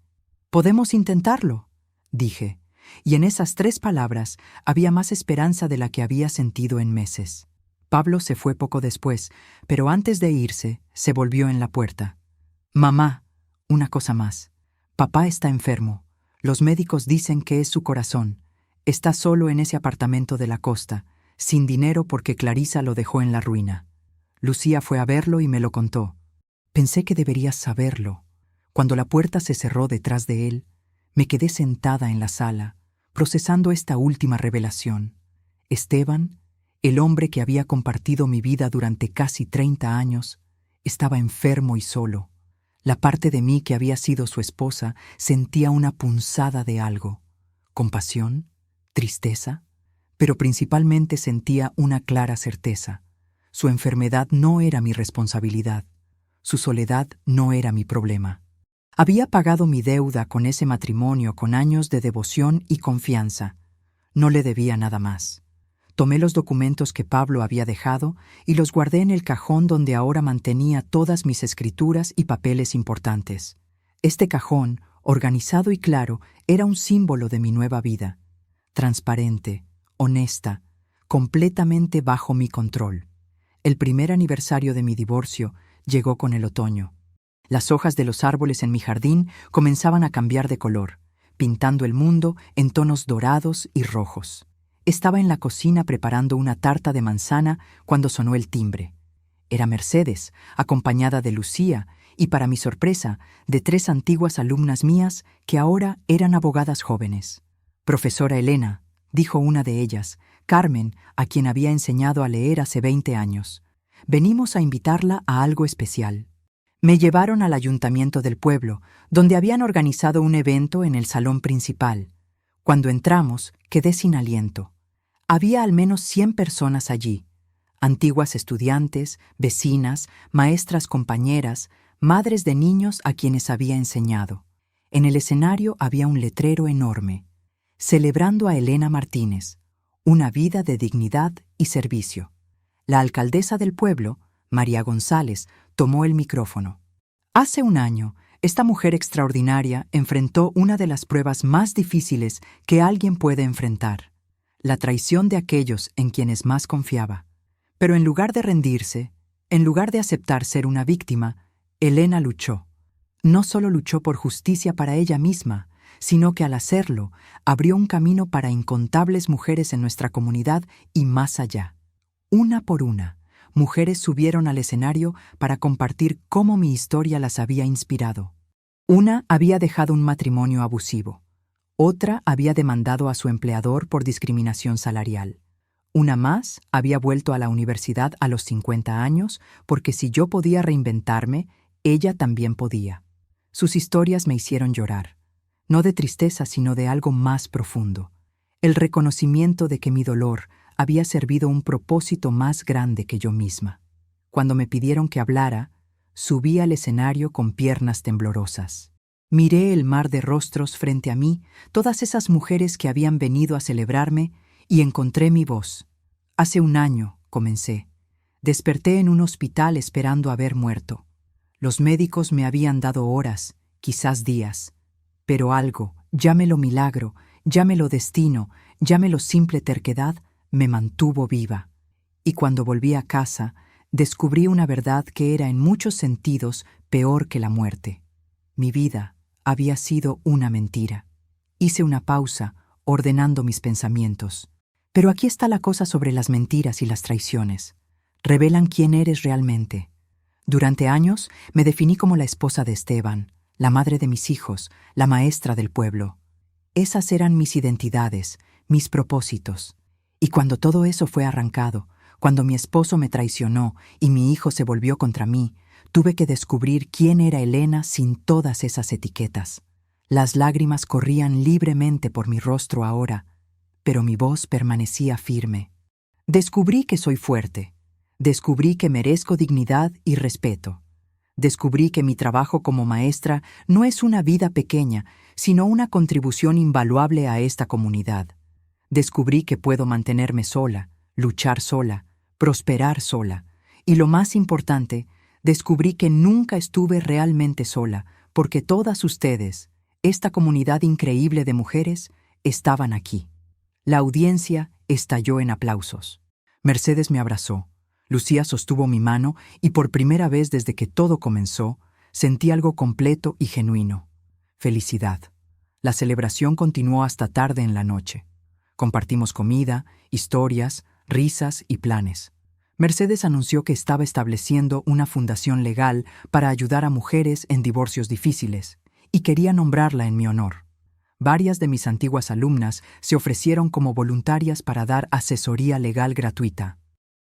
Podemos intentarlo, dije, y en esas 3 palabras había más esperanza de la que había sentido en meses. Pablo se fue poco después, pero antes de irse, se volvió en la puerta. Mamá, una cosa más. Papá está enfermo. Los médicos dicen que es su corazón. Está solo en ese apartamento de la costa. sin dinero porque Clarisa lo dejó en la ruina. Lucía fue a verlo y me lo contó. Pensé que deberías saberlo. Cuando la puerta se cerró detrás de él, me quedé sentada en la sala, procesando esta última revelación. Esteban, el hombre que había compartido mi vida durante casi 30 años, estaba enfermo y solo. La parte de mí que había sido su esposa sentía una punzada de algo. Compasión, tristeza, pero principalmente sentía una clara certeza. Su enfermedad no era mi responsabilidad. Su soledad no era mi problema. Había pagado mi deuda con ese matrimonio con años de devoción y confianza. No le debía nada más. Tomé los documentos que Pablo había dejado y los guardé en el cajón donde ahora mantenía todas mis escrituras y papeles importantes. Este cajón, organizado y claro, era un símbolo de mi nueva vida. Transparente, honesta, completamente bajo mi control. El primer aniversario de mi divorcio llegó con el otoño. Las hojas de los árboles en mi jardín comenzaban a cambiar de color, pintando el mundo en tonos dorados y rojos. Estaba en la cocina preparando una tarta de manzana cuando sonó el timbre. Era Mercedes, acompañada de Lucía y, para mi sorpresa, de 3 antiguas alumnas mías que ahora eran abogadas jóvenes. «Profesora Elena», dijo una de ellas, Carmen, a quien había enseñado a leer hace 20 años. «Venimos a invitarla a algo especial». Me llevaron al ayuntamiento del pueblo, donde habían organizado un evento en el salón principal. Cuando entramos, quedé sin aliento. Había al menos 100 personas allí. Antiguas estudiantes, vecinas, maestras compañeras, madres de niños a quienes había enseñado. En el escenario había un letrero enorme. Celebrando a Elena Martínez, una vida de dignidad y servicio. La alcaldesa del pueblo, María González, tomó el micrófono. Hace un año, esta mujer extraordinaria enfrentó una de las pruebas más difíciles que alguien puede enfrentar: la traición de aquellos en quienes más confiaba. Pero en lugar de rendirse, en lugar de aceptar ser una víctima, Elena luchó. No solo luchó por justicia para ella misma, sino que al hacerlo, abrió un camino para incontables mujeres en nuestra comunidad y más allá. Una por una, mujeres subieron al escenario para compartir cómo mi historia las había inspirado. Una había dejado un matrimonio abusivo. Otra había demandado a su empleador por discriminación salarial. Una más había vuelto a la universidad a los 50 años porque si yo podía reinventarme, ella también podía. Sus historias me hicieron llorar, no de tristeza sino de algo más profundo, el reconocimiento de que mi dolor había servido un propósito más grande que yo misma. Cuando me pidieron que hablara, subí al escenario con piernas temblorosas. Miré el mar de rostros frente a mí, todas esas mujeres que habían venido a celebrarme, y encontré mi voz. Hace un año, comencé. Desperté en un hospital esperando haber muerto. Los médicos me habían dado horas, quizás días. Pero algo, llámelo milagro, llámelo destino, llámelo simple terquedad, me mantuvo viva. Y cuando volví a casa, descubrí una verdad que era en muchos sentidos peor que la muerte. Mi vida había sido una mentira. Hice una pausa, ordenando mis pensamientos. Pero aquí está la cosa sobre las mentiras y las traiciones. Revelan quién eres realmente. Durante años me definí como la esposa de Esteban, la madre de mis hijos, la maestra del pueblo. Esas eran mis identidades, mis propósitos. Y cuando todo eso fue arrancado, cuando mi esposo me traicionó y mi hijo se volvió contra mí, tuve que descubrir quién era Elena sin todas esas etiquetas. Las lágrimas corrían libremente por mi rostro ahora, pero mi voz permanecía firme. Descubrí que soy fuerte. Descubrí que merezco dignidad y respeto. Descubrí que mi trabajo como maestra no es una vida pequeña, sino una contribución invaluable a esta comunidad. Descubrí que puedo mantenerme sola, luchar sola, prosperar sola. Y lo más importante, descubrí que nunca estuve realmente sola, porque todas ustedes, esta comunidad increíble de mujeres, estaban aquí. La audiencia estalló en aplausos. Mercedes me abrazó. Lucía sostuvo mi mano y por primera vez desde que todo comenzó, sentí algo completo y genuino. Felicidad. La celebración continuó hasta tarde en la noche. Compartimos comida, historias, risas y planes. Mercedes anunció que estaba estableciendo una fundación legal para ayudar a mujeres en divorcios difíciles, y quería nombrarla en mi honor. Varias de mis antiguas alumnas se ofrecieron como voluntarias para dar asesoría legal gratuita.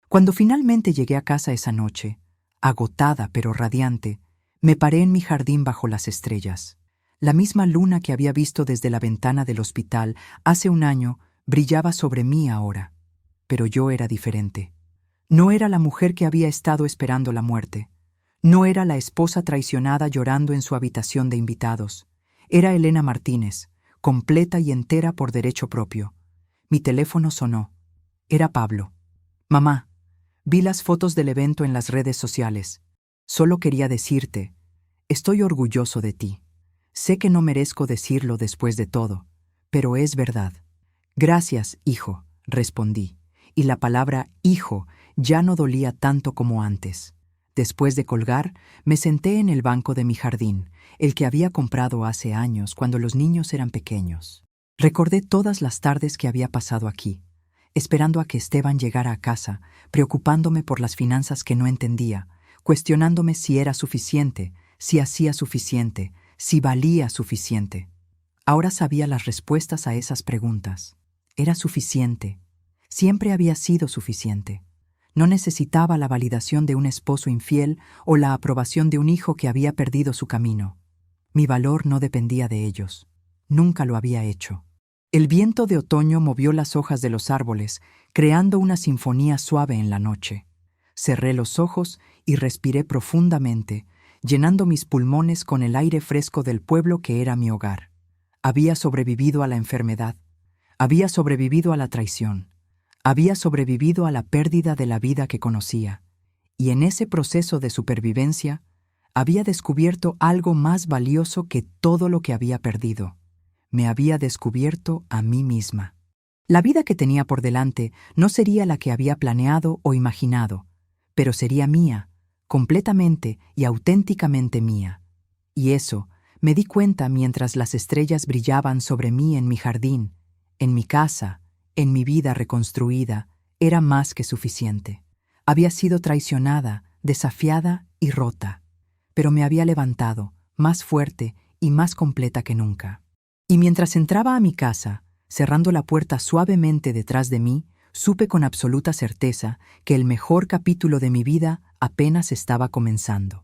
Cuando finalmente llegué a casa esa noche, agotada pero radiante, me paré en mi jardín bajo las estrellas. La misma luna que había visto desde la ventana del hospital hace un año brillaba sobre mí ahora. Pero yo era diferente. No era la mujer que había estado esperando la muerte. No era la esposa traicionada llorando en su habitación de invitados. Era Elena Martínez, completa y entera por derecho propio. Mi teléfono sonó. Era Pablo. Mamá, vi las fotos del evento en las redes sociales. Solo quería decirte, estoy orgulloso de ti. Sé que no merezco decirlo después de todo, pero es verdad. Gracias, hijo, respondí, y la palabra hijo ya no dolía tanto como antes. Después de colgar, me senté en el banco de mi jardín, el que había comprado hace años cuando los niños eran pequeños. Recordé todas las tardes que había pasado aquí, esperando a que Esteban llegara a casa, preocupándome por las finanzas que no entendía, cuestionándome si era suficiente, si hacía suficiente, si valía suficiente. Ahora sabía las respuestas a esas preguntas. Era suficiente. Siempre había sido suficiente. No necesitaba la validación de un esposo infiel o la aprobación de un hijo que había perdido su camino. Mi valor no dependía de ellos. Nunca lo había hecho. El viento de otoño movió las hojas de los árboles, creando una sinfonía suave en la noche. Cerré los ojos y respiré profundamente, llenando mis pulmones con el aire fresco del pueblo que era mi hogar. Había sobrevivido a la enfermedad. Había sobrevivido a la traición. Había sobrevivido a la pérdida de la vida que conocía. Y en ese proceso de supervivencia, había descubierto algo más valioso que todo lo que había perdido. Me había descubierto a mí misma. La vida que tenía por delante no sería la que había planeado o imaginado, pero sería mía, completamente y auténticamente mía. Y eso me di cuenta mientras las estrellas brillaban sobre mí en mi jardín, en mi casa, en mi vida reconstruida. Era más que suficiente. Había sido traicionada, desafiada y rota, pero me había levantado, más fuerte y más completa que nunca. Y mientras entraba a mi casa, cerrando la puerta suavemente detrás de mí, supe con absoluta certeza que el mejor capítulo de mi vida apenas estaba comenzando.